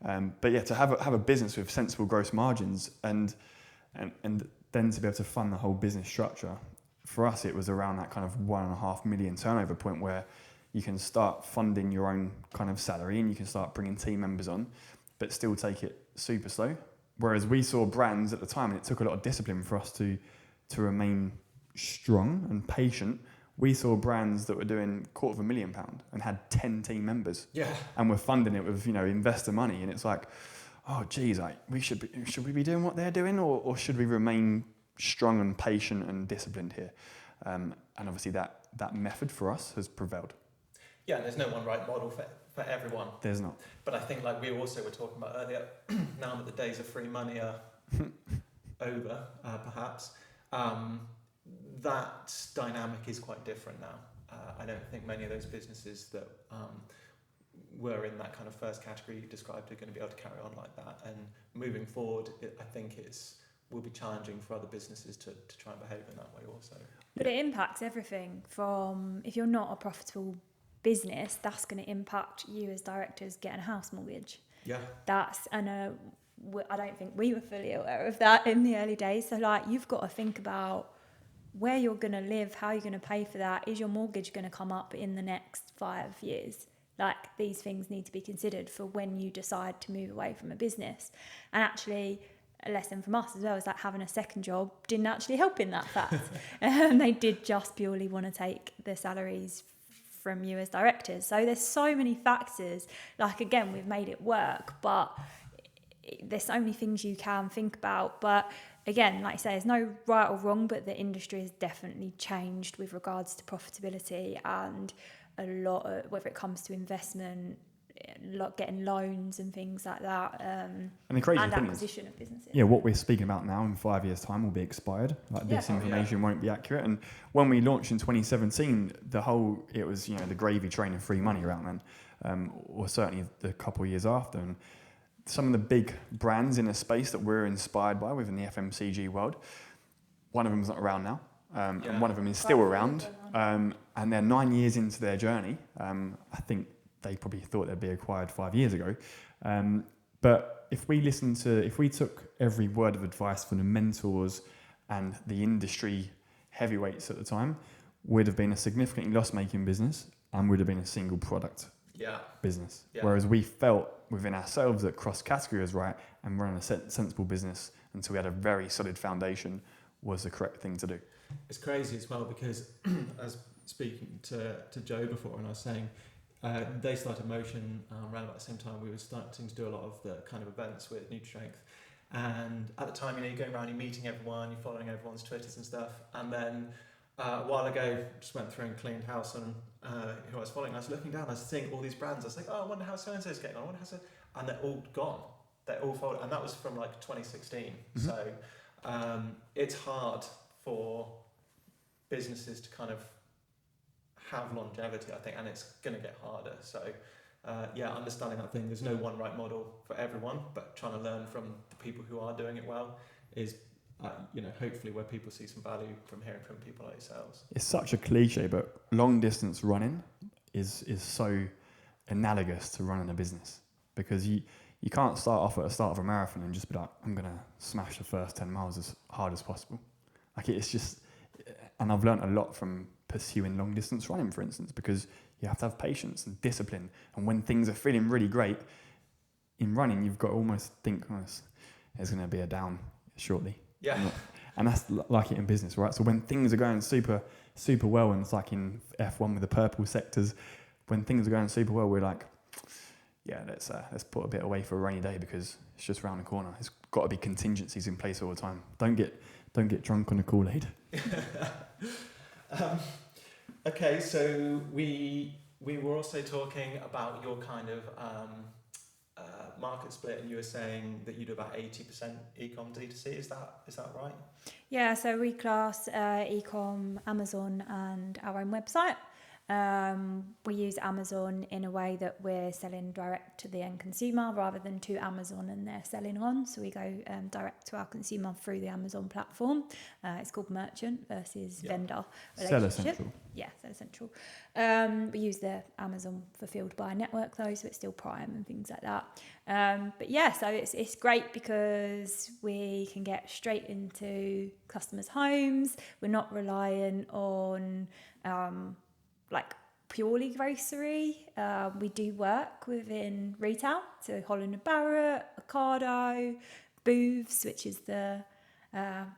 But to have a business with sensible gross margins and then to be able to fund the whole business structure, for us it was around that kind of 1.5 million turnover point where you can start funding your own kind of salary and you can start bringing team members on, but still take it super slow. Whereas we saw brands at the time, and it took a lot of discipline for us to remain strong and patient. We saw brands that were doing £250,000 and had 10 team members. Yeah. And we're funding it with investor money, and it's like, oh geez, should we be doing what they're doing, or should we remain strong and patient and disciplined here? And obviously that method for us has prevailed. Yeah, there's no one right model for everyone. There's not. But I think, like we also were talking about earlier, now that the days of free money are over, perhaps, that dynamic is quite different now. I don't think many of those businesses that were in that kind of first category you described are going to be able to carry on like that. And moving forward, I think will be challenging for other businesses to try and behave in that way also. But it impacts everything from, if you're not a profitable business, that's going to impact you as directors getting a house mortgage. Yeah. I don't think we were fully aware of that in the early days. So you've got to think about where you're going to live, how you're going to pay for that. Is your mortgage going to come up in the next 5 years? These things need to be considered for when you decide to move away from a business. And actually, a lesson from us as well is having a second job didn't actually help in that fact. They did just purely want to take the salaries from you as directors. So there's so many factors. Again, we've made it work, but there's so many things you can think about. But again, like I say, there's no right or wrong, but the industry has definitely changed with regards to profitability and a lot of, whether it comes to investment, getting loans and things like that, And the crazy and thing acquisition of businesses. yeah, what we're speaking about now in 5 years' time will be expired. Like this information won't be accurate. And when we launched in 2017, it was the gravy train of free money around then, or certainly the couple of years after. And some of the big brands in a space that we're inspired by within the FMCG world, one of them's not around now, and one of them is still around. And they're 9 years into their journey. I think they probably thought they'd be acquired 5 years ago. But if we took every word of advice from the mentors and the industry heavyweights at the time, we'd have been a significantly loss-making business and would have been a single product business. Yeah. Whereas we felt within ourselves that cross-category was right and running a sensible business until we had a very solid foundation was the correct thing to do. It's crazy as well because I was speaking to Joe before and I was saying, they started Motion around about the same time we were starting to do a lot of the kind of events with NutriStrength, and at the time you're going around, you're meeting everyone, you're following everyone's Twitters and stuff, and then a while ago just went through and cleaned house on who I was following. I was looking down, I was seeing all these brands, I was like, oh, I wonder how so-and-so is getting on, and they're all gone, they're all folded, and that was from like 2016. Mm-hmm. So it's hard for businesses to kind of have longevity, I think, and it's going to get harder. So, understanding that thing, there's no one right model for everyone, but trying to learn from the people who are doing it well is, hopefully where people see some value from hearing from people like yourselves. It's such a cliche, but long distance running is so analogous to running a business, because you can't start off at the start of a marathon and just be like, I'm going to smash the first 10 miles as hard as possible. Like it's just, and I've learned a lot from pursuing long distance running, for instance, because you have to have patience and discipline. And when things are feeling really great in running, you've got to almost think, there's going to be a down shortly. Yeah. And that's like it in business, right? So when things are going super, super well, and it's like in F1 with the purple sectors, when things are going super well, we're like, let's put a bit away for a rainy day because it's just around the corner. It's got to be contingencies in place all the time. Don't get drunk on the Kool-Aid. Okay, so we were also talking about your kind of market split, and you were saying that you do about 80% e-com D2C. Is that right? Yeah, so we class e-com, Amazon, and our own website. We use Amazon in a way that we're selling direct to the end consumer rather than to Amazon and they're selling on. So we go direct to our consumer through the Amazon platform. It's called merchant versus vendor relationship. Seller Central. Yeah, Seller Central. We use the Amazon fulfilled by network though, so it's still Prime and things like that. So it's great because we can get straight into customers' homes. We're not reliant on purely grocery. We do work within retail, so Holland & Barrett, Ocado, Booths, which is the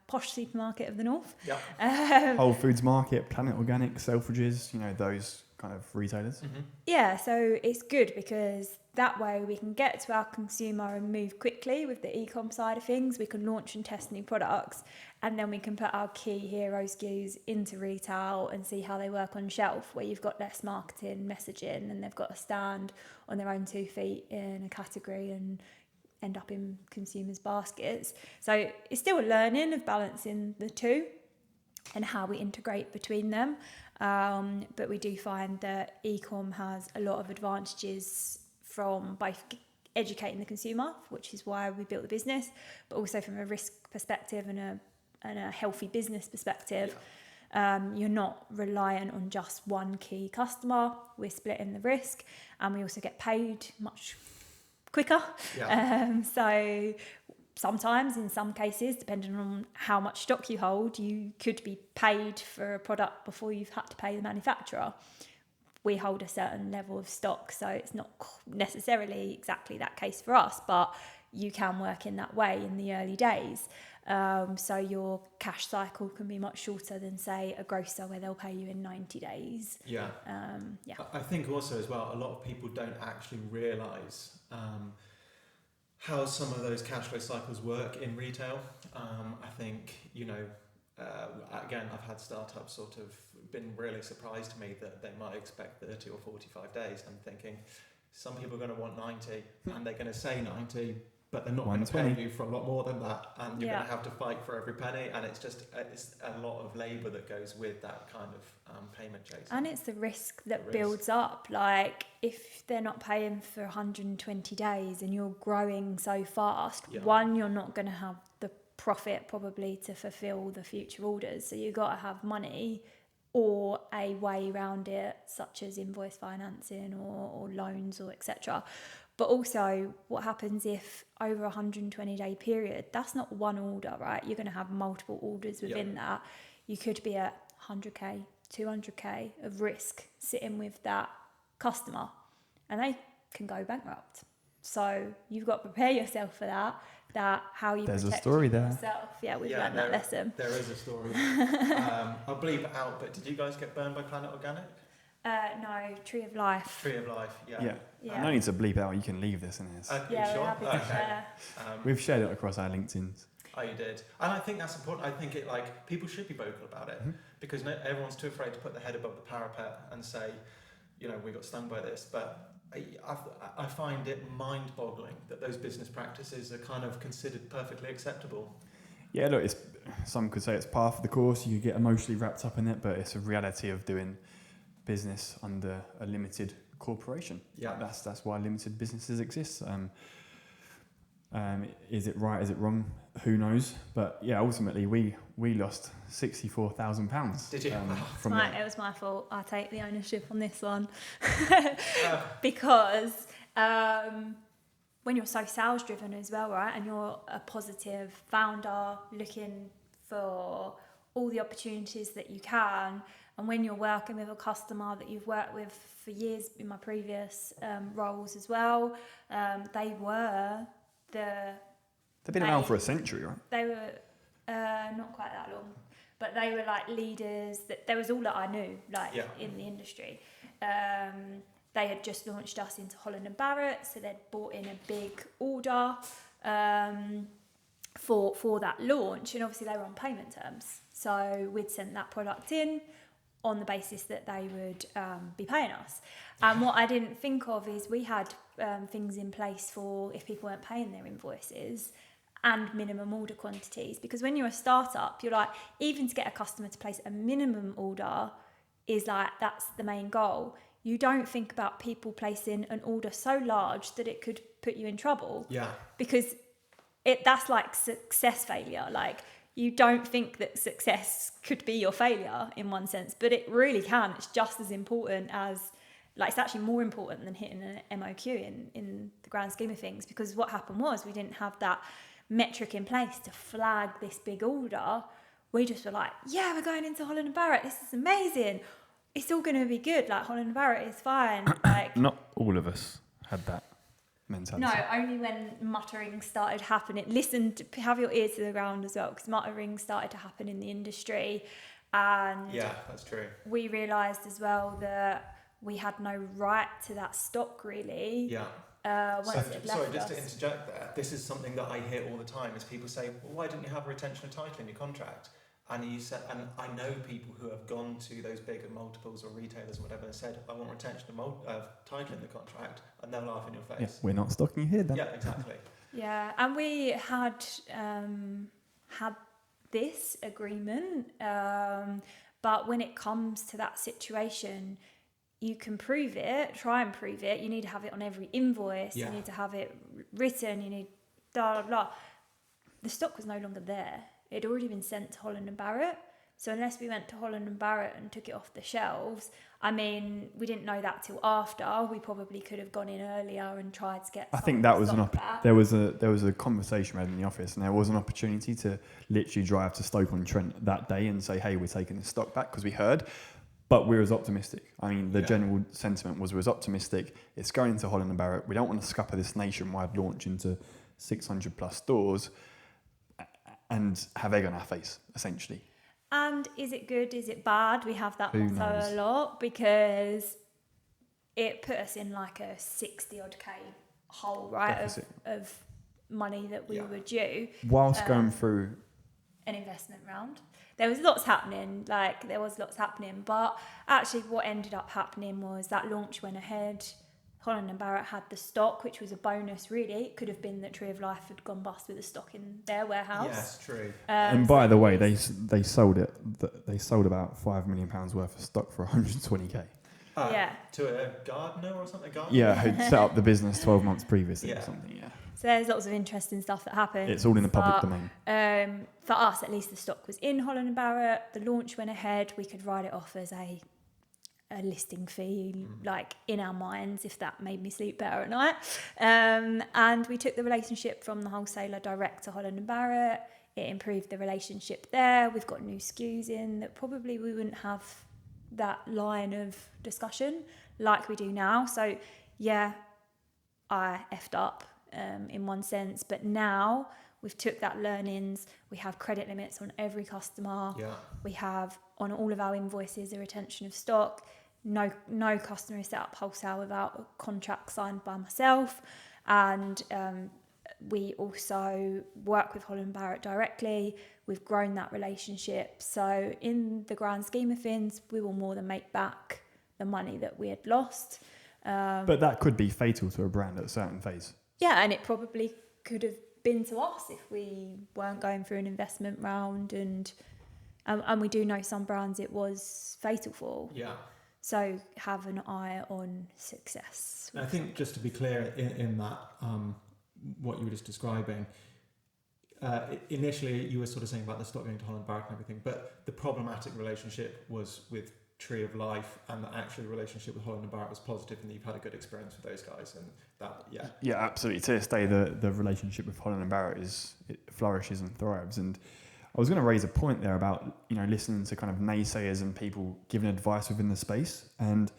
posh supermarket of the north. Yeah. Whole Foods Market, Planet Organic, Selfridges, those kind of retailers. Mm-hmm. Yeah, so it's good because that way we can get to our consumer and move quickly with the e-com side of things. We can launch and test new products, and then we can put our key hero SKUs into retail and see how they work on shelf, where you've got less marketing messaging and they've got to stand on their own 2 feet in a category and end up in consumers' baskets. So it's still a learning of balancing the two and how we integrate between them. But we do find that e-com has a lot of advantages from both educating the consumer, which is why we built the business, but also from a risk perspective and a healthy business perspective. You're not reliant on just one key customer. We're splitting the risk, and we also get paid much quicker. So sometimes, in some cases, depending on how much stock you hold, you could be paid for a product before you've had to pay the manufacturer. We hold a certain level of stock, so it's not necessarily exactly that case for us, but you can work in that way in the early days. So your cash cycle can be much shorter than, say, a grocer where they'll pay you in 90 days. I think also as well, a lot of people don't actually realise how some of those cash flow cycles work in retail. I think, again, I've had startups sort of been really surprised to me that they might expect 30 or 45 days. I'm thinking some people are going to want 90 and they're going to say 90, but they're not going to pay 120. you for a lot more than that, and you're Yeah. going to have to fight for every penny, and it's a lot of labour that goes with that kind of payment chasing. And it's the risk that Risk. builds up. Like, if they're not paying for 120 days and you're growing so fast, Yeah. one, you're not going to have the profit probably to fulfill the future orders. So you've got to have money or a way around it, such as invoice financing or loans or etc. But also, what happens if over a 120-day period, that's not one order, right? You're going to have multiple orders within that. You could be at 100k, 200k of risk sitting with that customer, and they can go bankrupt. So you've got to prepare yourself for that. How you There's a protect story there. yourself. Yeah, we've learned that lesson. There is a story. I'll bleep it out, but did you guys get burned by Planet Organic? No, Tree of Life. Tree of Life, Yeah. Yeah. No need to bleep it out. You can leave this in this. Yeah, sure? we're happy to share. We've shared it across our LinkedIn's. Oh, you did, and I think that's important. I think people should be vocal about it, because everyone's too afraid to put their head above the parapet and say, we got stung by this. But I find it mind-boggling that those business practices are kind of considered perfectly acceptable. Yeah, look, some could say it's par for the course. You get emotionally wrapped up in it, but it's a reality of doing business under a limited corporation. Yeah. That's why limited businesses exist. Is it right? Is it wrong? Who knows? But yeah, ultimately we lost £64,000. Did you? From It was my fault. I take the ownership on this one. Because when you're so sales driven as well, right, and you're a positive founder looking for all the opportunities that you can, and when you're working with a customer that you've worked with for years in my previous roles as well, they've been around for a century, right? they were not quite that long, but they were like leaders. That was all that I knew, in the industry. They had just launched us into Holland and Barrett, so they'd bought in a big order for that launch, and obviously they were on payment terms. So we'd sent that product in on the basis that they would be paying us. And what I didn't think of is we had things in place for if people weren't paying their invoices and minimum order quantities. Because when you're a startup, you're like, even to get a customer to place a minimum order is like, that's the main goal. You don't think about people placing an order so large that it could put you in trouble. Yeah. Because that's like success failure. Like, you don't think that success could be your failure in one sense, but it really can. It's just as important as, it's actually more important than hitting an MOQ in the grand scheme of things, because what happened was we didn't have that metric in place to flag this big order. We just were like, yeah, we're going into Holland and Barrett. This is amazing. It's all going to be good. Like, Holland and Barrett is fine. Not all of us had that mentality. No, only when muttering started happening. Have your ear to the ground as well, because muttering started to happen in the industry, and Yeah, that's true. we realised as well that we had no right to that stock really. Yeah. Once it had left Sorry, just us. to interject there. This is something that I hear all the time: is people say, "Well, why didn't you have a retention of title in your contract?" And you said, and I know people who have gone to those bigger multiples or retailers or whatever and said, "I want retention of title in the contract," and they'll laugh in your Yeah, face. we're not stocking you here then. Yeah, exactly. Yeah, and we had this agreement, but when it comes to that situation, you can prove it, try and prove it. You need to have it on every invoice. Yeah. You need to have it written. You need blah, blah, blah. The stock was no longer there. It had already been sent to Holland and Barrett. So unless we went to Holland and Barrett and took it off the shelves, I mean, we didn't know that till after. We probably could have gone in earlier and tried to get. I think that was back. there was a conversation we had in the office, and there was an opportunity to literally drive to Stoke-on-Trent that day and say, "Hey, we're taking the stock back," because we heard. But we're as optimistic. I mean, the general sentiment was we're as optimistic. It's going into Holland and Barrett. We don't want to scupper this nationwide launch into 600 plus stores and have egg on our face, essentially. And is it good? Is it bad? We have that Who motto knows? a lot, because it put us in like a 60 odd K hole, right? Deficit. Of money that we Yeah. were due. Whilst going through, An investment round. There was lots happening, but actually what ended up happening was that launch went ahead. Holland and Barrett had the stock, which was a bonus really. It could have been that Tree of Life had gone bust with the stock in their warehouse. Yes, true. and by the way, they sold it. They sold about £5 million worth of stock for 120k. Yeah. To a gardener or something? Gardener? Yeah, who'd set up the business 12 months previously or Yeah. something. Yeah, So there's lots of interesting stuff that happened. it's all in the public domain. For us, at least, the stock was in Holland and Barrett. The launch went ahead. We could write it off as a listing fee, like in our minds, if that made me sleep better at night. And we took the relationship from the wholesaler direct to Holland and Barrett. It improved the relationship there. We've got new SKUs in that probably we wouldn't have that line of discussion like we do now. So yeah, I effed up in one sense, but now we've took that learnings. We have credit limits on every customer. Yeah. We have on all of our invoices a retention of stock. No customer is set up wholesale without a contract signed by myself. And we also work with Holland Barrett directly. We've grown that relationship. So in the grand scheme of things, we will more than make back the money that we had lost. But that could be fatal to a brand at a certain phase. Yeah, and it probably could have been to us if we weren't going through an investment round. And we do know some brands it was fatal for. Yeah. So have an eye on success. I think just to be clear in that, what you were just describing, initially you were sort of saying about the stock going to Holland Barrett and everything, but the problematic relationship was with Tree of Life, and that actually the relationship with Holland and Barrett was positive, and that you've had a good experience with those guys, and that, yeah. Yeah, absolutely. To this day, the relationship with Holland and Barrett it flourishes and thrives. And I was going to raise a point there about, listening to kind of naysayers and people giving advice within the space. And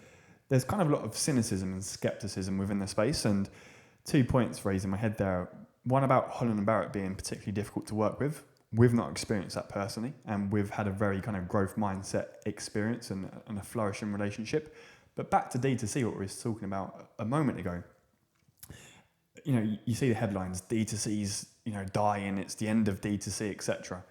there's kind of a lot of cynicism and skepticism within the space. And 2 points raised in my head there. One about Holland and Barrett being particularly difficult to work with. We've not experienced that personally, and we've had a very kind of growth mindset experience and a flourishing relationship. But back to D2C, what we were talking about a moment ago. You see the headlines, D2C's, dying, it's the end of D2C, etc.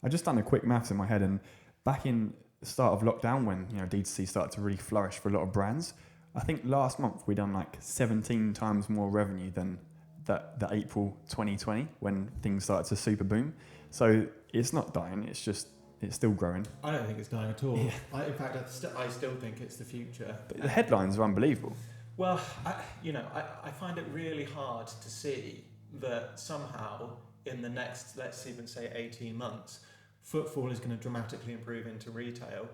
I just done a quick maths in my head, and back in the start of lockdown, when D2C started to really flourish for a lot of brands, I think last month we done like 17 times more revenue than the April 2020 when things started to super boom. So it's not dying; it's still growing. I don't think it's dying at all. In fact, I still think it's the future. But the headlines are unbelievable. Well, I find it really hard to see that somehow in the next, let's even say 18 months, footfall is going to dramatically improve into retail.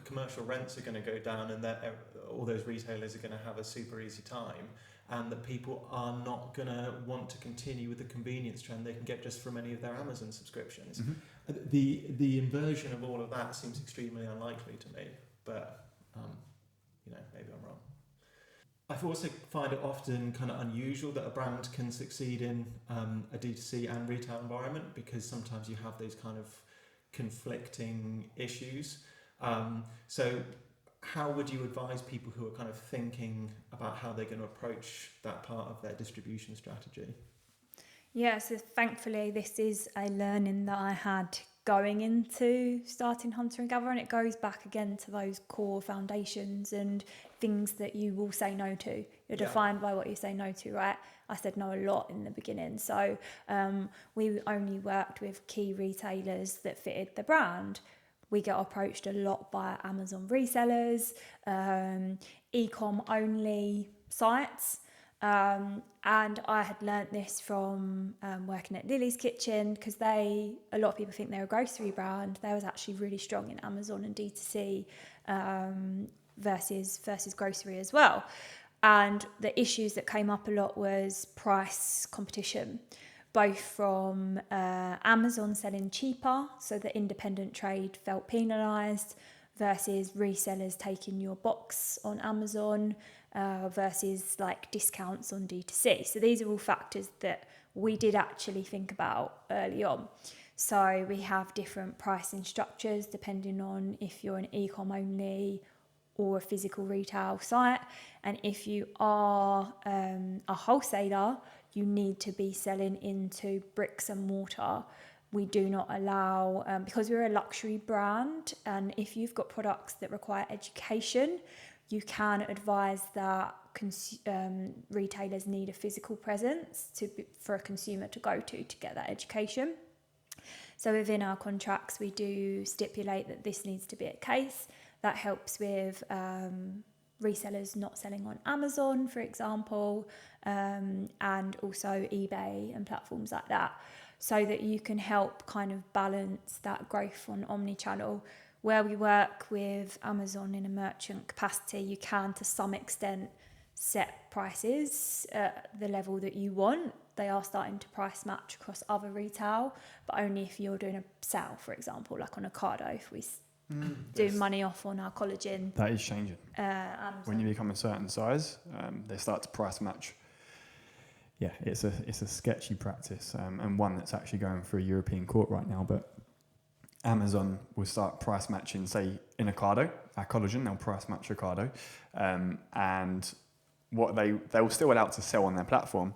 Commercial rents are going to go down, and that all those retailers are going to have a super easy time, and that people are not going to want to continue with the convenience trend they can get just from any of their Amazon subscriptions. Mm-hmm. The inversion of all of that seems extremely unlikely to me, but maybe I'm wrong. I also find it often kind of unusual that a brand can succeed in a D2C and retail environment, because sometimes you have those kind of conflicting issues. So how would you advise people who are kind of thinking about how they're going to approach that part of their distribution strategy? Yeah, so thankfully this is a learning that I had going into starting Hunter and Gatherer, and it goes back again to those core foundations and things that you will say no to. You're defined by what you say no to, right? I said no a lot in the beginning. So we only worked with key retailers that fitted the brand. We get approached a lot by Amazon resellers, e-com only sites. And I had learnt this from working at Lily's Kitchen, because a lot of people think they're a grocery brand. They was actually really strong in Amazon and D2C versus grocery as well. And the issues that came up a lot was price competition, both from Amazon selling cheaper, so the independent trade felt penalised, versus resellers taking your box on Amazon, versus like discounts on D2C. So these are all factors that we did actually think about early on. So we have different pricing structures depending on if you're an e-com only or a physical retail site. And if you are a wholesaler, you need to be selling into bricks and mortar. We do not allow, because we're a luxury brand, and if you've got products that require education, you can advise that retailers need a physical presence for a consumer to go to get that education. So within our contracts, we do stipulate that this needs to be a case. That helps with resellers not selling on Amazon, for example, and also eBay and platforms like that, so that you can help kind of balance that growth on omnichannel. Where we work with Amazon in a merchant capacity, you can to some extent set prices at the level that you want. They are starting to price match across other retail, but only if you're doing a sale, for example, like on Ocado, if we do money off on our collagen. That is changing. Amazon. When you become a certain size, they start to price match. Yeah, it's a sketchy practice, and one that's actually going through a European court right now. But Amazon will start price matching, say, in Ocado, our collagen, they'll price match Ocado, and what they'll still allow to sell on their platform,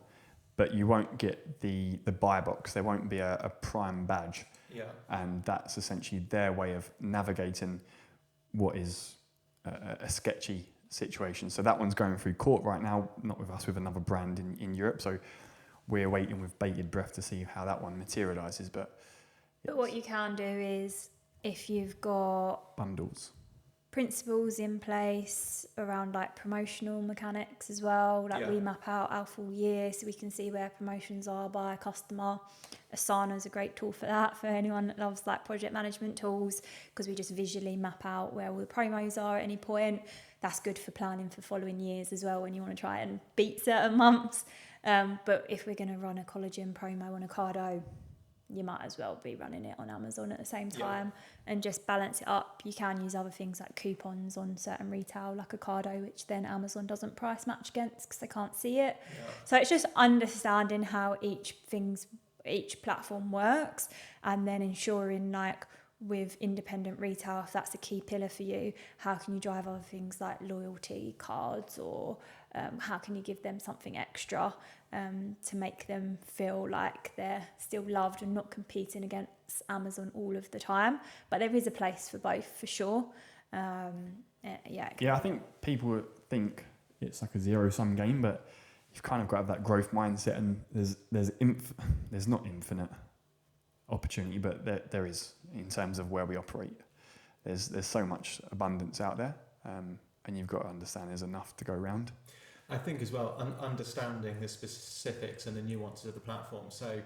but you won't get the buy box. There won't be a prime badge. Yeah. And that's essentially their way of navigating what is a sketchy situation. So that one's going through court right now, not with us, with another brand in Europe. So we're waiting with bated breath to see how that one materialises. But what you can do is, if you've got bundles, principles in place around like promotional mechanics as well, like we map out our full year so we can see where promotions are by a customer. Asana is a great tool for that, for anyone that loves like project management tools, because we just visually map out where all the promos are at any point. That's good for planning for following years as well, when you want to try and beat certain months. But if we're going to run a collagen promo on Ocado, you might as well be running it on Amazon at the same time and just balance it up. You can use other things like coupons on certain retail, like Ocado, which then Amazon doesn't price match against because they can't see it. So it's just understanding how each platform works, and then ensuring, like with independent retail, if that's a key pillar for you, how can you drive other things like loyalty cards, or how can you give them something extra to make them feel like they're still loved and not competing against Amazon all of the time. But there is a place for both, for sure. I think people think it's like a zero-sum game, but you've kind of got to have that growth mindset, and there's not infinite opportunity, but there is, in terms of where we operate. There's so much abundance out there, and you've got to understand there's enough to go around. I think as well, understanding the specifics and the nuances of the platform. So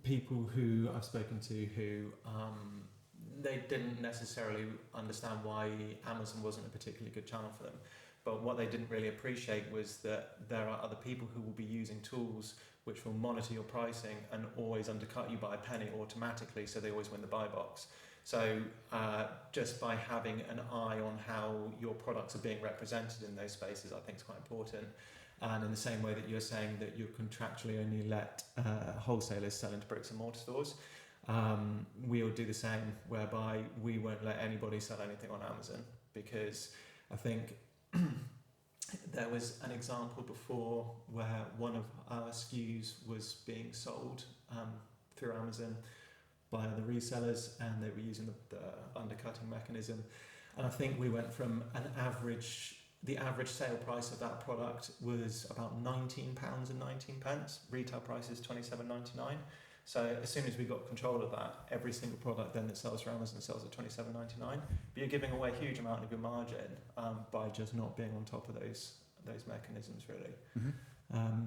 people who I've spoken to who they didn't necessarily understand why Amazon wasn't a particularly good channel for them. But what they didn't really appreciate was that there are other people who will be using tools which will monitor your pricing and always undercut you by a penny automatically, so they always win the buy box. So just by having an eye on how your products are being represented in those spaces, I think is quite important. And in the same way that you're saying that you contractually only let wholesalers sell into bricks and mortar stores, we'll do the same, whereby we won't let anybody sell anything on Amazon, because I think there was an example before where one of our SKUs was being sold through Amazon by other resellers, and they were using the undercutting mechanism. And I think we went from the average sale price of that product was about £19.19. Retail price is £27.99. So as soon as we got control of that, every single product then that sells through Amazon sells at £27.99. But you're giving away a huge amount of your margin by just not being on top of those mechanisms, really. Mm-hmm.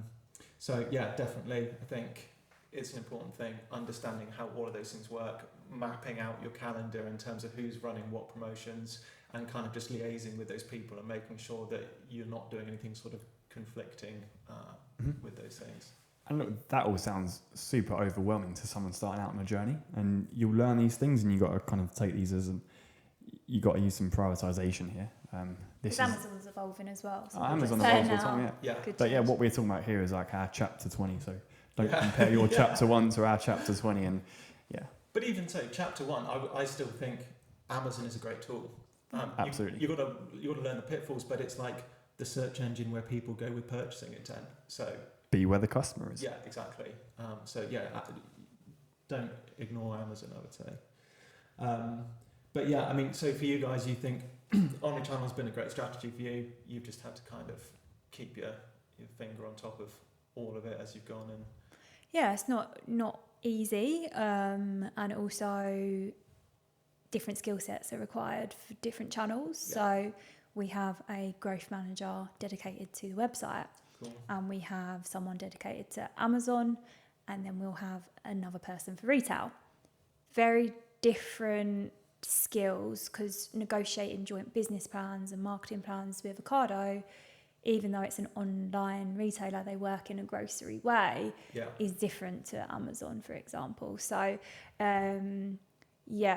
So yeah, definitely, I think it's an important thing, understanding how all of those things work, mapping out your calendar in terms of who's running what promotions, and kind of just liaising with those people and making sure that you're not doing anything sort of conflicting with those things. And look, that all sounds super overwhelming to someone starting out on a journey, and you'll learn these things, and you've got to kind of take these as you've got to use some prioritisation here. Amazon's evolving as well. So Amazon evolves all the time, yeah. But yeah, what we're talking about here is like our chapter 20, so don't compare your chapter 1 to our chapter 20, and yeah. But even so, chapter 1, I still think Amazon is a great tool. Absolutely. You got to learn the pitfalls, but it's like the search engine where people go with purchasing intent. So Be where the customer is. yeah, exactly. Don't ignore Amazon, I would say. But yeah, I mean, so for you guys, you think omnichannel has been a great strategy for you. You've just had to kind of keep your finger on top of all of it as you've gone in. Yeah, it's not easy, and also different skill sets are required for different channels. Yeah. So we have a growth manager dedicated to the website, Cool. and we have someone dedicated to Amazon, and then we'll have another person for retail. Very different skills, because negotiating joint business plans and marketing plans with Ocado, even though it's an online retailer, they work in a grocery way, Yeah. is different to Amazon, for example. So,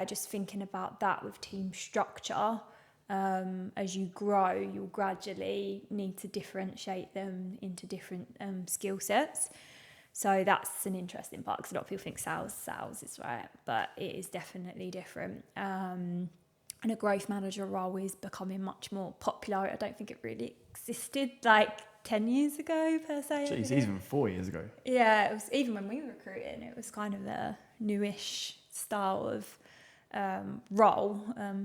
just thinking about that with team structure, as you grow, you'll gradually need to differentiate them into different skill sets. So that's an interesting part, because a lot of people think sales is right, but it is definitely different. And a growth manager role is becoming much more popular. I don't think it really existed like 10 years ago per se. Jeez, even 4 years ago. Yeah, it was, even when we were recruiting, it was kind of a newish style of role,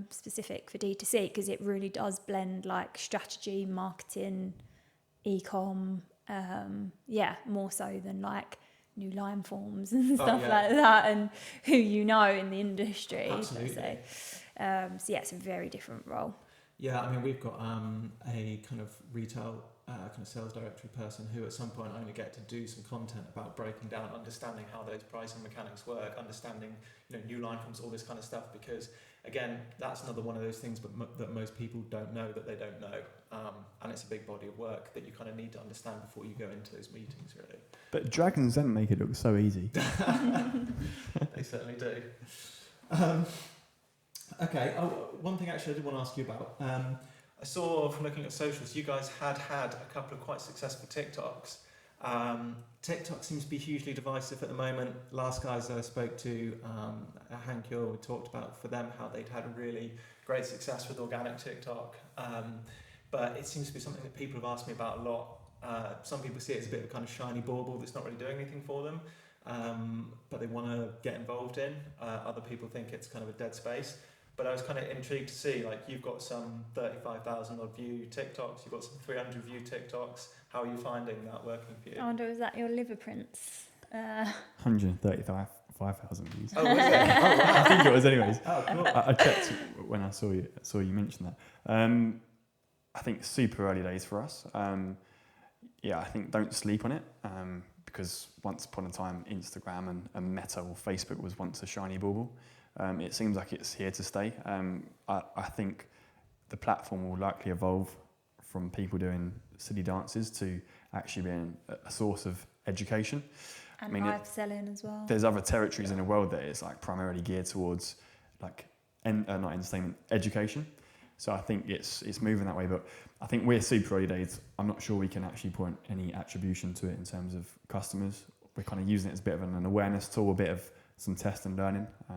specific for D2C, because it really does blend like strategy, marketing, e-com, more so than like new line forms and stuff like that, and who you know in the industry. Absolutely. It's a very different role. Yeah, I mean, we've got a kind of retail kind of sales directory person who at some point I'm going to get to do some content about breaking down, understanding how those pricing mechanics work, understanding, new line forms, all this kind of stuff, because again, that's another one of those things that most people don't know that they don't know. And it's a big body of work that you kind of need to understand before you go into those meetings, really. But Dragon's Den make it look so easy. They certainly do. Okay, one thing actually I did want to ask you about. I saw from looking at socials, you guys had a couple of quite successful TikToks. TikTok seems to be hugely divisive at the moment. Last guys I spoke to, Hank Hill, we talked about for them how they'd had a really great success with organic TikTok. But it seems to be something that people have asked me about a lot. Some people see it as a bit of a kind of shiny bauble that's not really doing anything for them, but they want to get involved in. Other people think it's kind of a dead space. But I was kind of intrigued to see, like, you've got some 35,000 odd view TikToks, you've got some 300 view TikToks. How are you finding that working for you? I wonder, was that your liver prints? 135,000 views. Oh, was it? Oh, wow. I think it was anyways. Oh, cool. I checked when I saw you mention that. I think super early days for us. I think don't sleep on it, because once upon a time Instagram and Meta or Facebook was once a shiny bauble. It seems like it's here to stay. I think the platform will likely evolve from people doing silly dances to actually being a source of education. And live selling as well. There's other territories in the world that is like primarily geared towards like not entertainment, education. So I think it's moving that way, but I think we're super early days. I'm not sure we can actually point any attribution to it in terms of customers. We're kind of using it as a bit of an awareness tool, a bit of some test and learning. I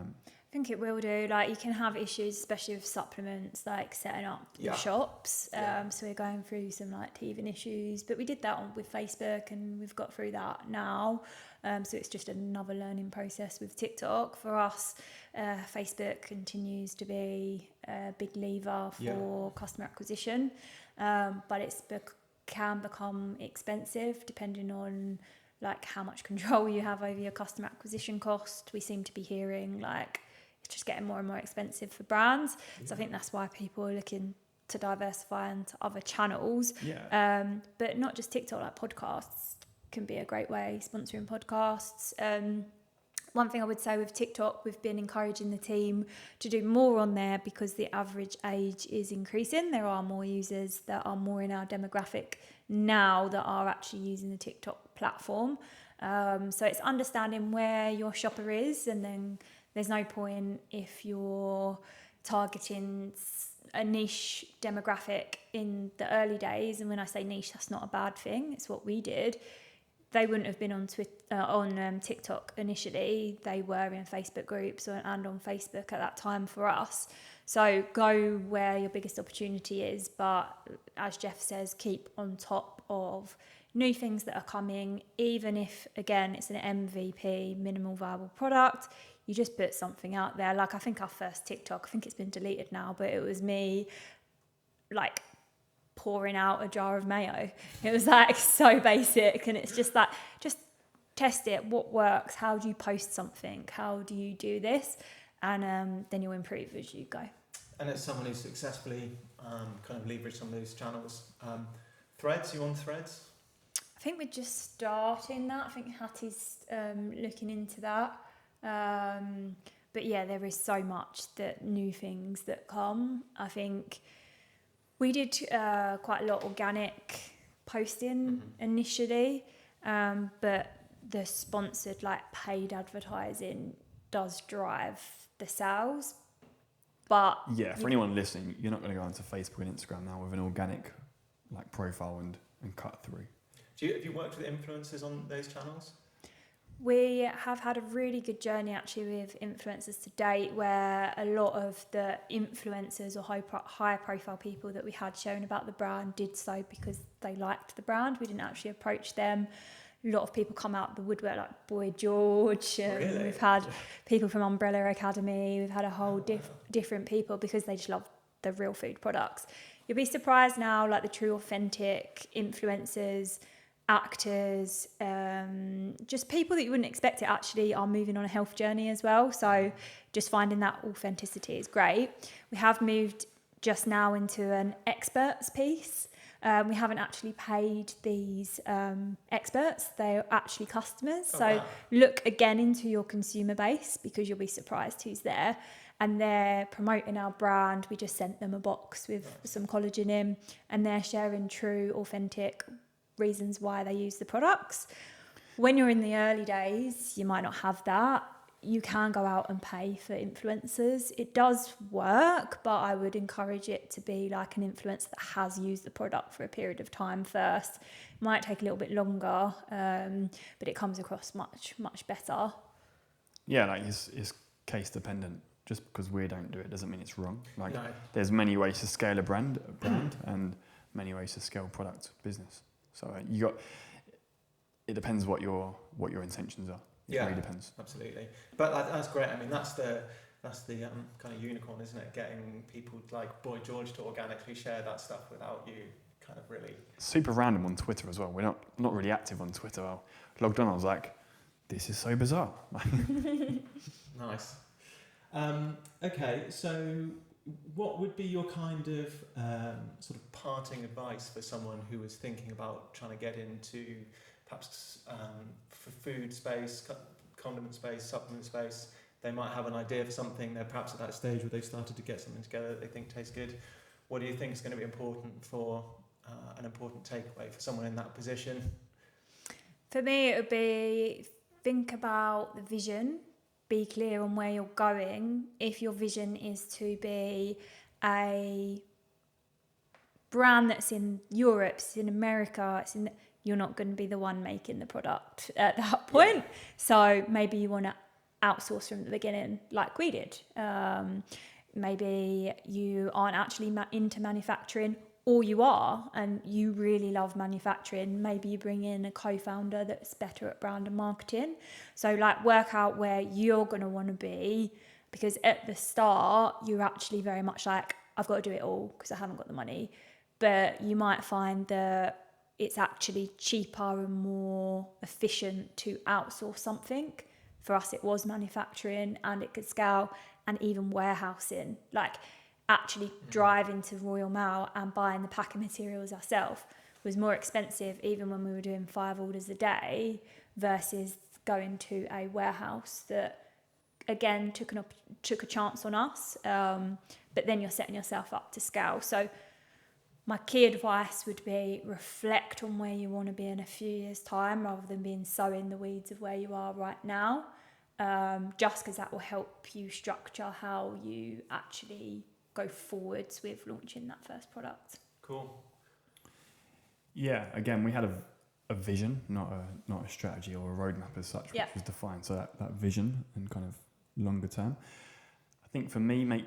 think it will do. Like, you can have issues, especially with supplements, like setting up your shops. So we're going through some like teething issues, but we did that with Facebook, and we've got through that now. So it's just another learning process with TikTok for us. Facebook continues to be a big lever for customer acquisition, but can become expensive depending on like how much control you have over your customer acquisition cost. We seem to be hearing like it's just getting more and more expensive for brands. So I think that's why people are looking to diversify into other channels. But not just TikTok, like podcasts can be a great way, sponsoring podcasts. One thing I would say with TikTok, we've been encouraging the team to do more on there because the average age is increasing. There are more users that are more in our demographic now that are actually using the TikTok platform. So it's understanding where your shopper is, and then there's no point if you're targeting a niche demographic in the early days. And when I say niche, that's not a bad thing. It's what we did. they wouldn't have been on TikTok initially. They were in Facebook groups and on Facebook at that time for us. So go where your biggest opportunity is, but as Jeff says, keep on top of new things that are coming, even if, again, it's an MVP, minimal viable product. You just put something out there. Like, I think our first TikTok, I think it's been deleted now, but it was me like pouring out a jar of mayo. It was like so basic, and it's just like, just test it. What works? How do you post something? How do you do this? And then you'll improve as you go. And as someone who's successfully kind of leveraged some of those channels, Threads, you on Threads? I think we're just starting that. I think Hattie's looking into that. But yeah, there is so much that new things that come. I think we did quite a lot of organic posting initially, but the sponsored, like paid advertising does drive the sales. But yeah, for anyone listening, you're not going to go onto Facebook and Instagram now with an organic like profile and cut through. Have you worked with influencers on those channels? We have had a really good journey actually with influencers to date, where a lot of the influencers or higher profile people that we had sharing about the brand did so because they liked the brand. We didn't actually approach them. A lot of people come out the woodwork, like Boy George. Really? We've had people from Umbrella Academy. We've had a whole different people because they just love the real food products. You'll be surprised now, like the true authentic influencers, actors, just people that you wouldn't expect it actually are moving on a health journey as well. So just finding that authenticity is great. We have moved just now into an experts piece. We haven't actually paid these experts. They're actually customers. So look again into your consumer base because you'll be surprised who's there. And they're promoting our brand. We just sent them a box with some collagen in, and they're sharing true, authentic reasons why they use the products. When you're in the early days, you might not have that. You can go out and pay for influencers. It does work, but I would encourage it to be like an influencer that has used the product for a period of time first. It might take a little bit longer, but it comes across much, much better. Yeah, like it's case dependent. Just because we don't do it doesn't mean it's wrong. Like No. there's many ways to scale a brand and many ways to scale product business. So it depends what your intentions are. It really depends. Absolutely. But that's great. I mean, that's the kind of unicorn, isn't it? Getting people like Boy George to organically share that stuff without you kind of really. Super random on Twitter as well. We're not really active on Twitter. I logged on. I was like, this is so bizarre. Nice. Okay, so what would be your kind of sort of parting advice for someone who is thinking about trying to get into perhaps for food space, condiment space, supplement space? They might have an idea for something. They're perhaps at that stage where they've started to get something together that they think tastes good. What do you think is going to be important for an important takeaway for someone in that position? For me, it would be think about the vision. Be clear on where you're going. If your vision is to be a brand that's in Europe, it's in America, you're not going to be the one making the product at that point. Yeah. So maybe you want to outsource from the beginning, like we did. Maybe you aren't actually into manufacturing, or you are, and you really love manufacturing. Maybe you bring in a co-founder that's better at brand and marketing. So like work out where you're going to want to be, because at the start, you're actually very much like, I've got to do it all because I haven't got the money. But you might find that it's actually cheaper and more efficient to outsource something. For us, it was manufacturing, and it could scale, and even warehousing. Like actually driving to Royal Mail and buying the packing materials ourselves was more expensive, even when we were doing 5 orders a day, versus going to a warehouse that, again, took a chance on us. But then you're setting yourself up to scale. So my key advice would be reflect on where you want to be in a few years' time, rather than being so in the weeds of where you are right now, just because that will help you structure how you actually go forwards with launching that first product. Cool. Yeah, again, we had a vision, not a strategy or a roadmap as such, which was defined. So that vision and kind of longer term. I think for me,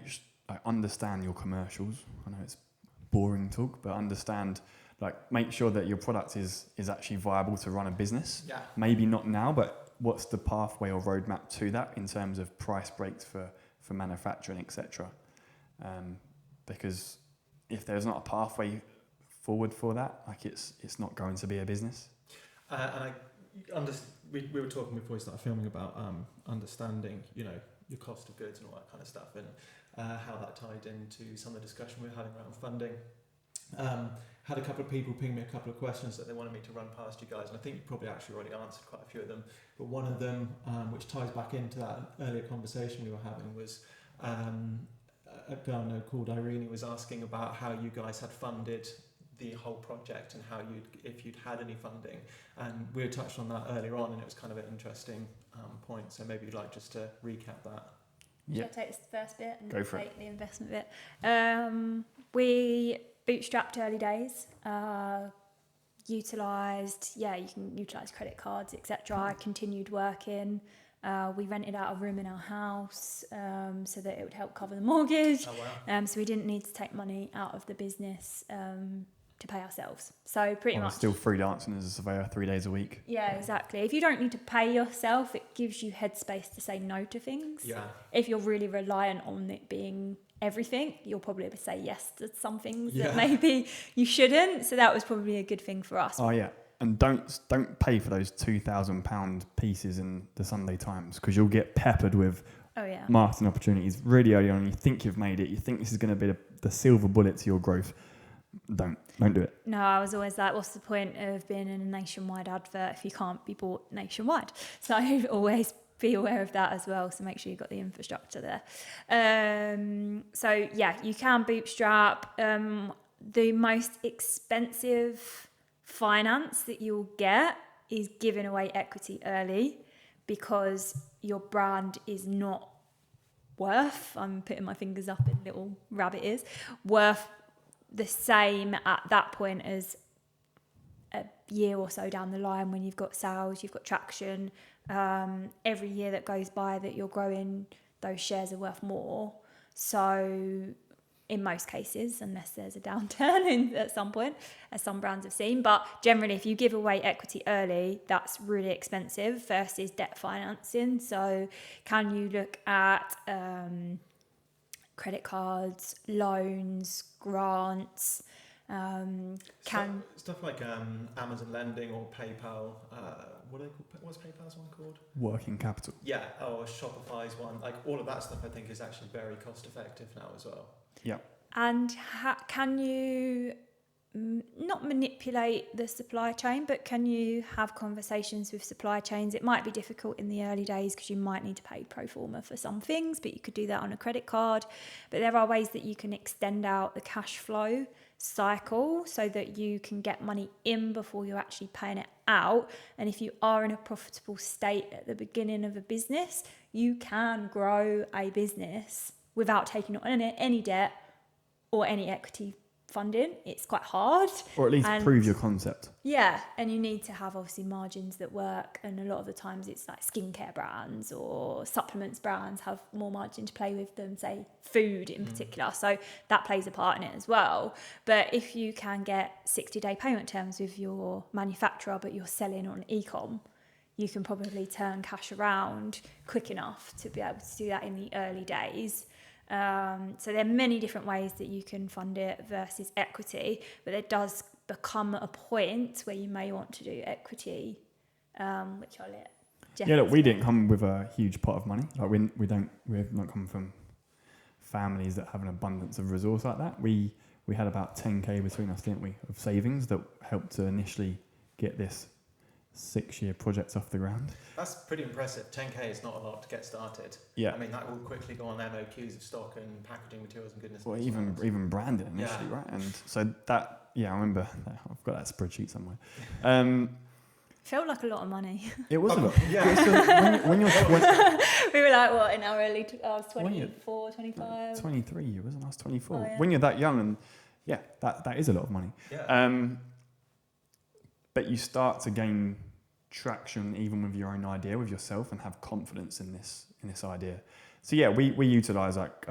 understand your commercials. I know it's boring talk, but make sure that your product is actually viable to run a business. Yeah. Maybe not now, but what's the pathway or roadmap to that in terms of price breaks for manufacturing, etc. Because if there's not a pathway forward for that, it's not going to be a business. We were talking before we started filming about understanding, your cost of goods and all that kind of stuff, and how that tied into some of the discussion we were having around funding. Had a couple of people ping me a couple of questions that they wanted me to run past you guys, and I think you probably actually already answered quite a few of them. But one of them, which ties back into that earlier conversation we were having, was a girl I know called Irene was asking about how you guys had funded the whole project and if you'd had any funding. And we had touched on that earlier on, and it was kind of an interesting point. So maybe you'd like just to recap that. Yeah. Shall I take this first bit and take the investment bit? We bootstrapped early days, utilised, you can utilise credit cards, etc. I continued working. We rented out a room in our house so that it would help cover the mortgage. Oh, wow. So we didn't need to take money out of the business to pay ourselves. So pretty much. Still freelancing as a surveyor 3 days a week. Yeah, exactly. If you don't need to pay yourself, it gives you headspace to say no to things. Yeah. If you're really reliant on it being everything, you'll probably able to say yes to some things that maybe you shouldn't. So that was probably a good thing for us. Oh yeah. And don't pay for those £2,000 pieces in the Sunday Times, because you'll get peppered with marketing opportunities really early on. You think you've made it. You think this is going to be the silver bullet to your growth. Don't do it. No, I was always like, what's the point of being in a nationwide advert if you can't be bought nationwide? So I always be aware of that as well. So make sure you've got the infrastructure there. You can bootstrap. The most expensive finance that you'll get is giving away equity early, because your brand is not worth, I'm putting my fingers up in little rabbit ears, worth the same at that point as a year or so down the line when you've got sales, you've got traction. Every year that goes by that you're growing, those shares are worth more. So in most cases, unless there's a downturn at some point, as some brands have seen. But generally, if you give away equity early, that's really expensive versus debt financing. So can you look at credit cards, loans, grants, stuff like Amazon lending or PayPal. What are they called? What's PayPal's one called? Working capital. Yeah, or Shopify's one. Like all of that stuff, I think is actually very cost effective now as well. Yeah. And can you not manipulate the supply chain, but can you have conversations with supply chains? It might be difficult in the early days because you might need to pay pro forma for some things, but you could do that on a credit card. But there are ways that you can extend out the cash flow cycle so that you can get money in before you're actually paying it out. And if you are in a profitable state at the beginning of a business, you can grow a business without taking on any debt or any equity funding. It's quite hard. Or at least prove your concept. Yeah, and you need to have obviously margins that work, and a lot of the times it's like skincare brands or supplements brands have more margin to play with than say food in particular. So that plays a part in it as well. But if you can get 60-day payment terms with your manufacturer but you're selling on e-com, you can probably turn cash around quick enough to be able to do that in the early days. So there are many different ways that you can fund it versus equity, but there does become a point where you may want to do equity, which I'll let Jeff. Yeah, look, we didn't come with a huge pot of money. Like we've not come from families that have an abundance of resource like that. We had about 10k between us, didn't we, of savings that helped to initially get this 6-year project off the ground. That's pretty impressive. 10k is not a lot to get started. Yeah. I mean, that will quickly go on MOQs of stock and packaging materials and goodness. Well, even branding initially, right? And so that, I remember that. I've got that spreadsheet somewhere. Felt like a lot of money. It was a lot. Yeah. So when you're we were like, what, in our early, I was 24, 25? 23, you wasn't? I was 24. Oh, yeah. When you're that young, and that is a lot of money. Yeah. but you start to gain traction even with your own idea, with yourself, and have confidence in this idea. So yeah, we utilize like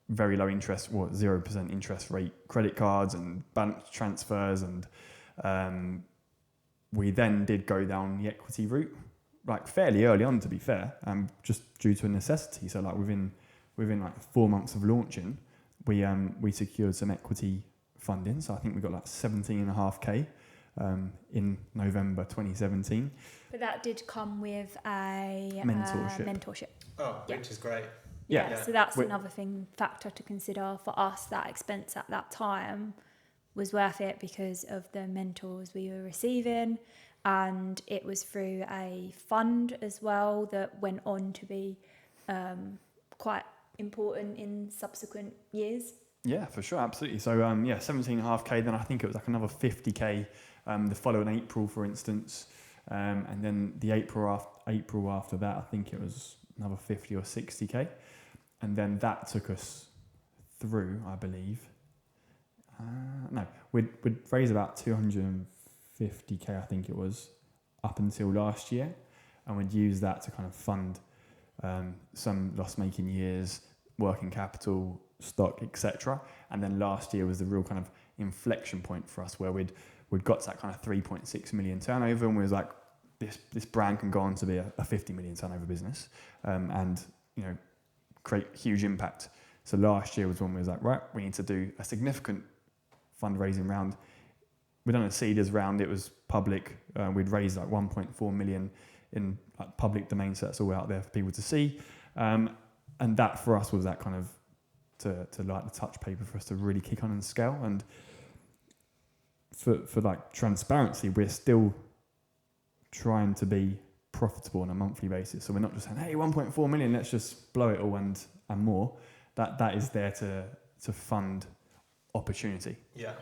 very low interest, 0% interest rate credit cards and balance transfers, and we then did go down the equity route, like fairly early on, to be fair, just due to a necessity. So like within like 4 months of launching, we secured some equity funding. So I think we got like 17.5K in November 2017. But that did come with a mentorship. Oh, Yeah. which is great. Yeah, so that's another factor to consider for us. That expense at that time was worth it because of the mentors we were receiving, and it was through a fund as well that went on to be quite important in subsequent years. Yeah, for sure, absolutely. So 17.5K. Then I think it was like another 50K the following April, for instance, and then the April after that, I think it was another 50 or 60K. And then that took us through, I believe. We'd raised about 250K, I think it was, up until last year. And we'd use that to kind of fund some loss-making years, working capital, stock, etc. And then last year was the real kind of inflection point for us, where we'd got to that kind of 3.6 million turnover, and we was like, this brand can go on to be a 50 million turnover business, and create huge impact. So last year was when we was like, right, we need to do a significant fundraising round. We'd done a seeders round, it was public. We'd raised like 1.4 million in like public domain, so that's all out there for people to see. And that for us was that kind of to light the touch paper for us to really kick on and scale. And for like transparency, we're still trying to be profitable on a monthly basis. So we're not just saying, hey, 1.4 million, let's just blow it all and more. That is there to fund opportunity. Yeah.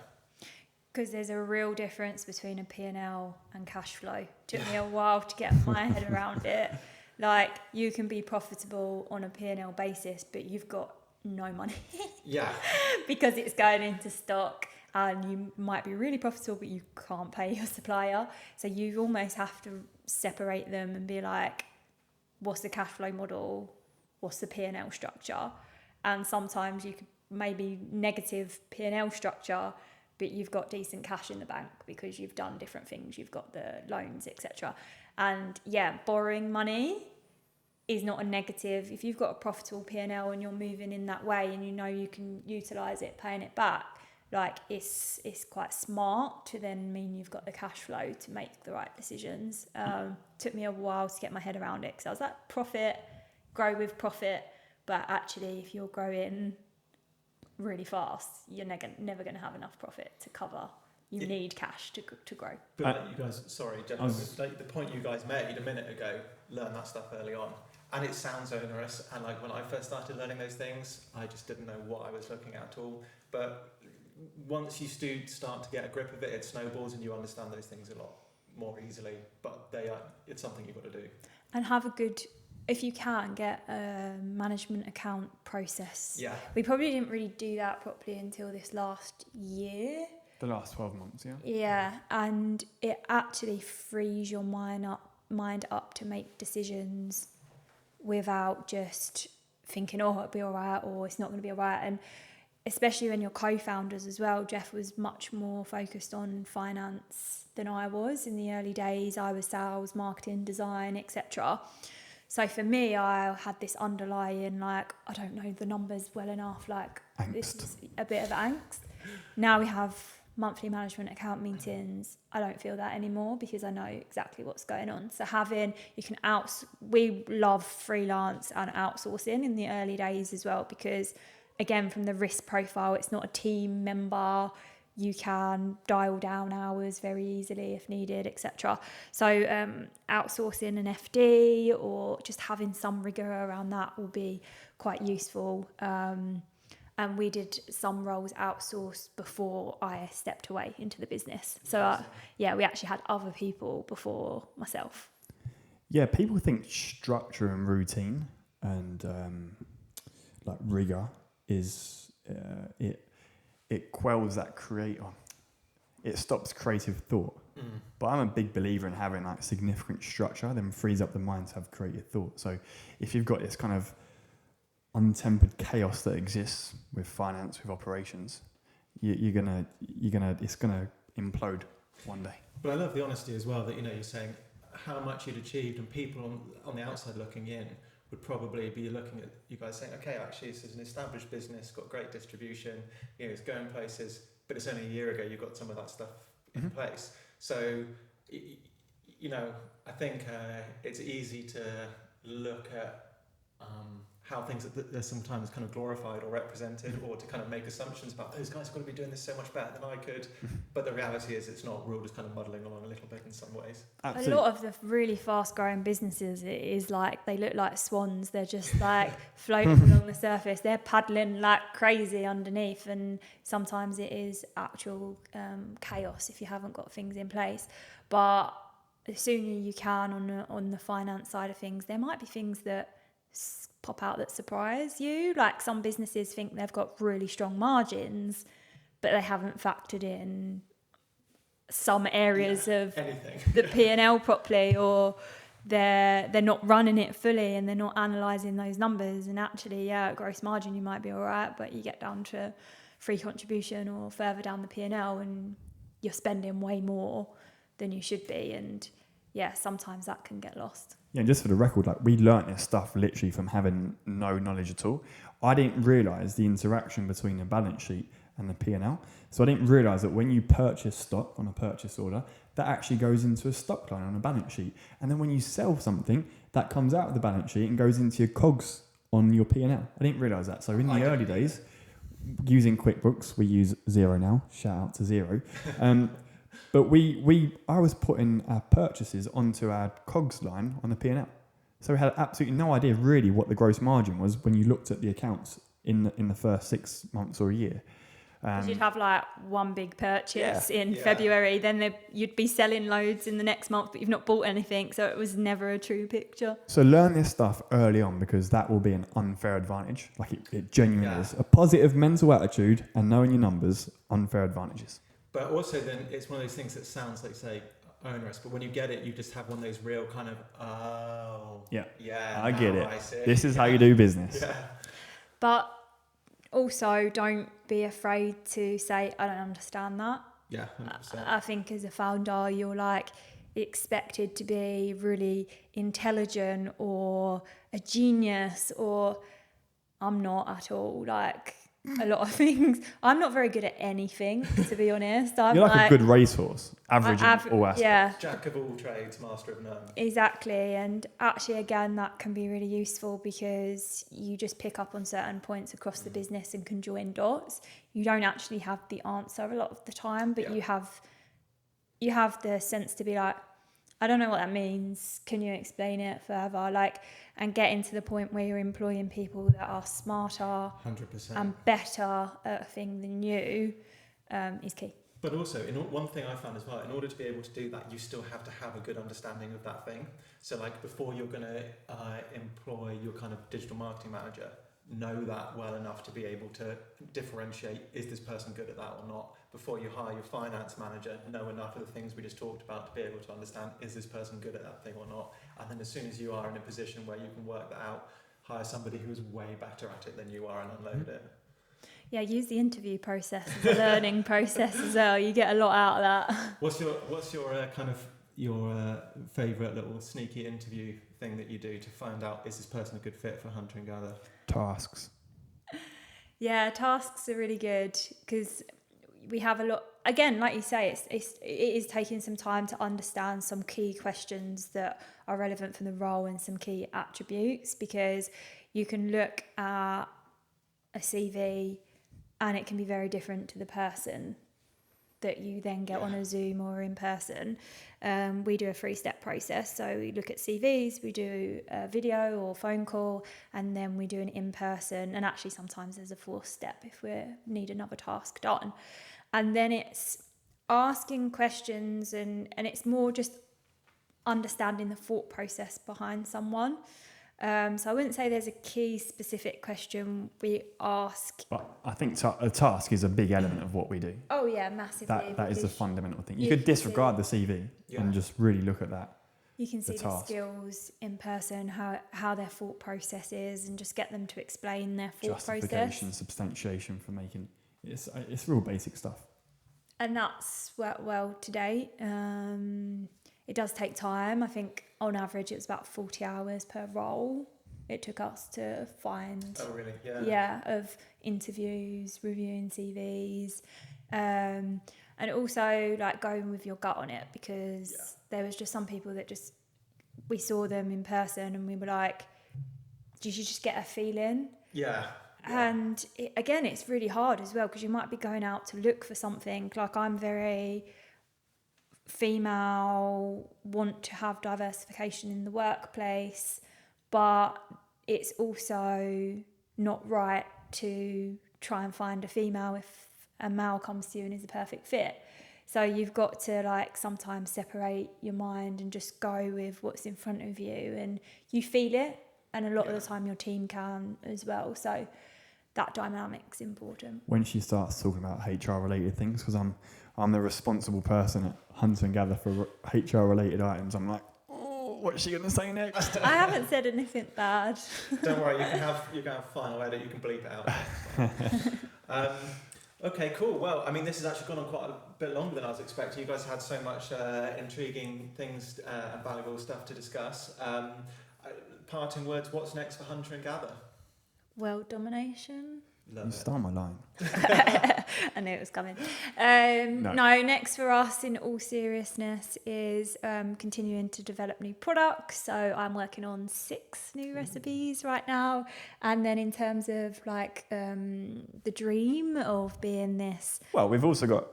Because there's a real difference between a P&L and cash flow. Took me a while to get my head around it. Like, you can be profitable on a P&L basis, but you've got no money. Yeah. Because it's going into stock, and you might be really profitable, but you can't pay your supplier. So you almost have to separate them and be like, what's the cash flow model? What's the P&L structure? And sometimes you could maybe negative P&L structure, but you've got decent cash in the bank because you've done different things. You've got the loans, etc. And yeah, borrowing money is not a negative. If you've got a profitable P&L and you're moving in that way and you know you can utilise it, paying it back, like it's quite smart to then mean you've got the cash flow to make the right decisions. Took me a while to get my head around it because I was like, profit, grow with profit. But actually, if you're growing really fast, you're never going to have enough profit to cover. You need cash to grow. But you guys, sorry, the point you guys made a minute ago, learn that stuff early on. And it sounds onerous. And like when I first started learning those things, I just didn't know what I was looking at all. But once you start to get a grip of it, it snowballs and you understand those things a lot more easily. But it's something you've got to do. And have a good, if you can, get a management account process. Yeah. We probably didn't really do that properly until this last year. The last 12 months, yeah. Yeah, and it actually frees your mind up to make decisions without just thinking, oh, it'll be all right, or it's not going to be all right. And especially when you're co-founders as well, Jeff was much more focused on finance than I was. In the early days, I was sales, marketing, design, etc. So for me, I had this underlying, like, I don't know the numbers well enough, like angst. This is a bit of angst. Now we have monthly management account meetings. I don't feel that anymore because I know exactly what's going on. So we love freelance and outsourcing in the early days as well, because again, from the risk profile, it's not a team member. You can dial down hours very easily if needed, etc. So outsourcing an FD or just having some rigor around that will be quite useful. And we did some roles outsourced before I stepped away into the business. So we actually had other people before myself. Yeah, people think structure and routine and like rigor is it quells that it stops creative thought. But I'm a big believer in having like significant structure, then frees up the mind to have creative thought. So if you've got this kind of untempered chaos that exists with finance, with operations, it's gonna implode one day. But I love the honesty as well that, you know, you're saying how much you'd achieved, and people on the outside looking in would probably be looking at you guys saying, okay, actually this is an established business, got great distribution, you know, it's going places, but it's only a year ago you got some of that stuff in place. So, you know, I think it's easy to look at how things are sometimes kind of glorified or represented, or to kind of make assumptions about those guys have got to be doing this so much better than I could. But the reality is it's not. We're all just kind of muddling along a little bit in some ways. Absolutely. A lot of the really fast growing businesses, it is like they look like swans. They're just like floating along the surface. They're paddling like crazy underneath, and sometimes it is actual chaos if you haven't got things in place. But the sooner you can on the finance side of things, there might be things that pop out that surprise you. Like some businesses think they've got really strong margins, but they haven't factored in some areas of anything. the P&L properly, or they're not running it fully and they're not analysing those numbers. And actually, at gross margin you might be all right, but you get down to free contribution or further down the P&L and you're spending way more than you should be. And yeah, sometimes that can get lost. Yeah, and just for the record, like we learnt this stuff literally from having no knowledge at all. I didn't realise the interaction between the balance sheet and the P&L. So I didn't realise that when you purchase stock on a purchase order, that actually goes into a stock line on a balance sheet. And then when you sell something, that comes out of the balance sheet and goes into your COGS on your P&L. I didn't realise that. So in the early days, using QuickBooks, we use Xero now. Shout out to Xero. But I was putting our purchases onto our COGS line on the P&L. So we had absolutely no idea really what the gross margin was when you looked at the accounts in the first 6 months or a year. You'd have like one big purchase in February, then you'd be selling loads in the next month, but you've not bought anything. So it was never a true picture. So learn this stuff early on, because that will be an unfair advantage. Like it genuinely is. A positive mental attitude and knowing your numbers, unfair advantages. But also then it's one of those things that sounds like, say, onerous, but when you get it, you just have one of those real kind of, I get it. This is how you do business. Yeah. But also don't be afraid to say, I don't understand that. Yeah, 100%. I think as a founder, you're like expected to be really intelligent or a genius, or I'm not at all. Like a lot of things. I'm not very good at anything, to be honest. You're like a good racehorse, average in all aspects. Yeah. Jack of all trades, master of none. Exactly. And actually, again, that can be really useful because you just pick up on certain points across the business and can join dots. You don't actually have the answer a lot of the time, but you have the sense to be like, I don't know what that means. Can you explain it further? Like, and getting to the point where you're employing people that are smarter 100%. and better at a thing than you is key. But also, one thing I found as well, in order to be able to do that, you still have to have a good understanding of that thing. So like before you're going to employ your kind of digital marketing manager, know that well enough to be able to differentiate, is this person good at that or not? Before you hire your finance manager, know enough of the things we just talked about to be able to understand, is this person good at that thing or not? And then as soon as you are in a position where you can work that out, hire somebody who is way better at it than you are and unload it. Yeah, use the interview process as a learning process as well. You get a lot out of that. What's your kind of your favourite little sneaky interview thing that you do to find out, is this person a good fit for hunter and gather? Tasks. Yeah, tasks are really good because we have a lot. Again, like you say, it is taking some time to understand some key questions that are relevant for the role and some key attributes, because you can look at a CV and it can be very different to the person that you then get on a Zoom or in person. We do a 3-step process. So we look at CVs, we do a video or phone call, and then we do an in-person. And actually sometimes there's a 4th step if we need another task done. And then it's asking questions and it's more just understanding the thought process behind someone. So I wouldn't say there's a key specific question we ask. But I think a task is a big element of what we do. Oh yeah, massively. That is the fundamental thing. You you could can disregard the CV and just really look at that. You can see the task. skills in person, how their thought process is, and just get them to explain their thought Justification, process. substantiation for making it's real basic stuff. And that's worked well to date. It does take time. I think on average it was about 40 hours per role. It took us to find. Oh really? Yeah. Yeah, of interviews, reviewing CVs, and also like going with your gut on it, because there was just some people that just, we saw them in person and we were like, did you just get a feeling? Yeah. And again, it's really hard as well, because you might be going out to look for something. Like, I'm very female, want to have diversification in the workplace, but it's also not right to try and find a female if a male comes to you and is a perfect fit. So you've got to like sometimes separate your mind and just go with what's in front of you, and you feel it, and a lot of the time your team can as well. So that dynamic's important. When she starts talking about HR related things, because I'm the responsible person at Hunter and Gather for HR related items, I'm like, oh, what's she gonna say next? I haven't said anything bad. Don't worry, you can have final edit. You can bleep it out. Okay, cool. Well, I mean, this has actually gone on quite a bit longer than I was expecting. You guys had so much intriguing things and valuable stuff to discuss. Parting words, what's next for Hunter and Gather? World domination. You stole my line. I knew it was coming. No, next for us, in all seriousness, is continuing to develop new products. So I'm working on 6 new recipes right now. And then in terms of like the dream of being this. Well, we've also got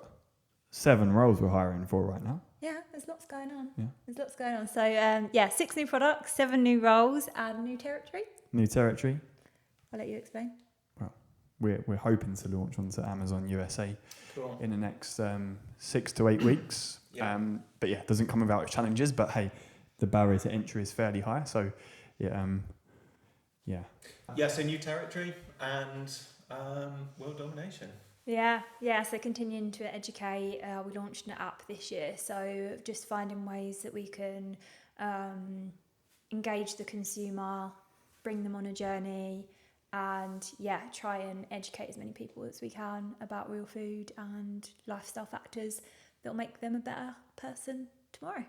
7 roles we're hiring for right now. Yeah, there's lots going on. Yeah. There's lots going on. So 6 new products, 7 new roles, and new territory. New territory. I'll let you explain. We're hoping to launch onto Amazon USA Cool. in the next 6 to 8 weeks. Yeah. But yeah, it doesn't come without its challenges. But hey, the barrier to entry is fairly high. So yeah. So new territory and world domination. Yeah. So continuing to educate. We launched an app this year, so just finding ways that we can engage the consumer, bring them on a journey, and try and educate as many people as we can about real food and lifestyle factors that'll make them a better person tomorrow.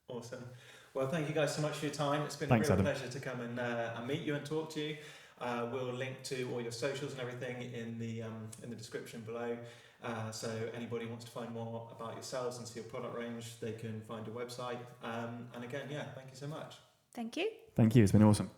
Awesome. Well, thank you guys so much for your time. It's been Thanks, a real Adam. pleasure to come and meet you and talk to you. We'll link to all your socials and everything in the description below. So anybody wants to find more about yourselves and see your product range, they can find your website. And again, thank you so much. Thank you. Thank you. It's been awesome.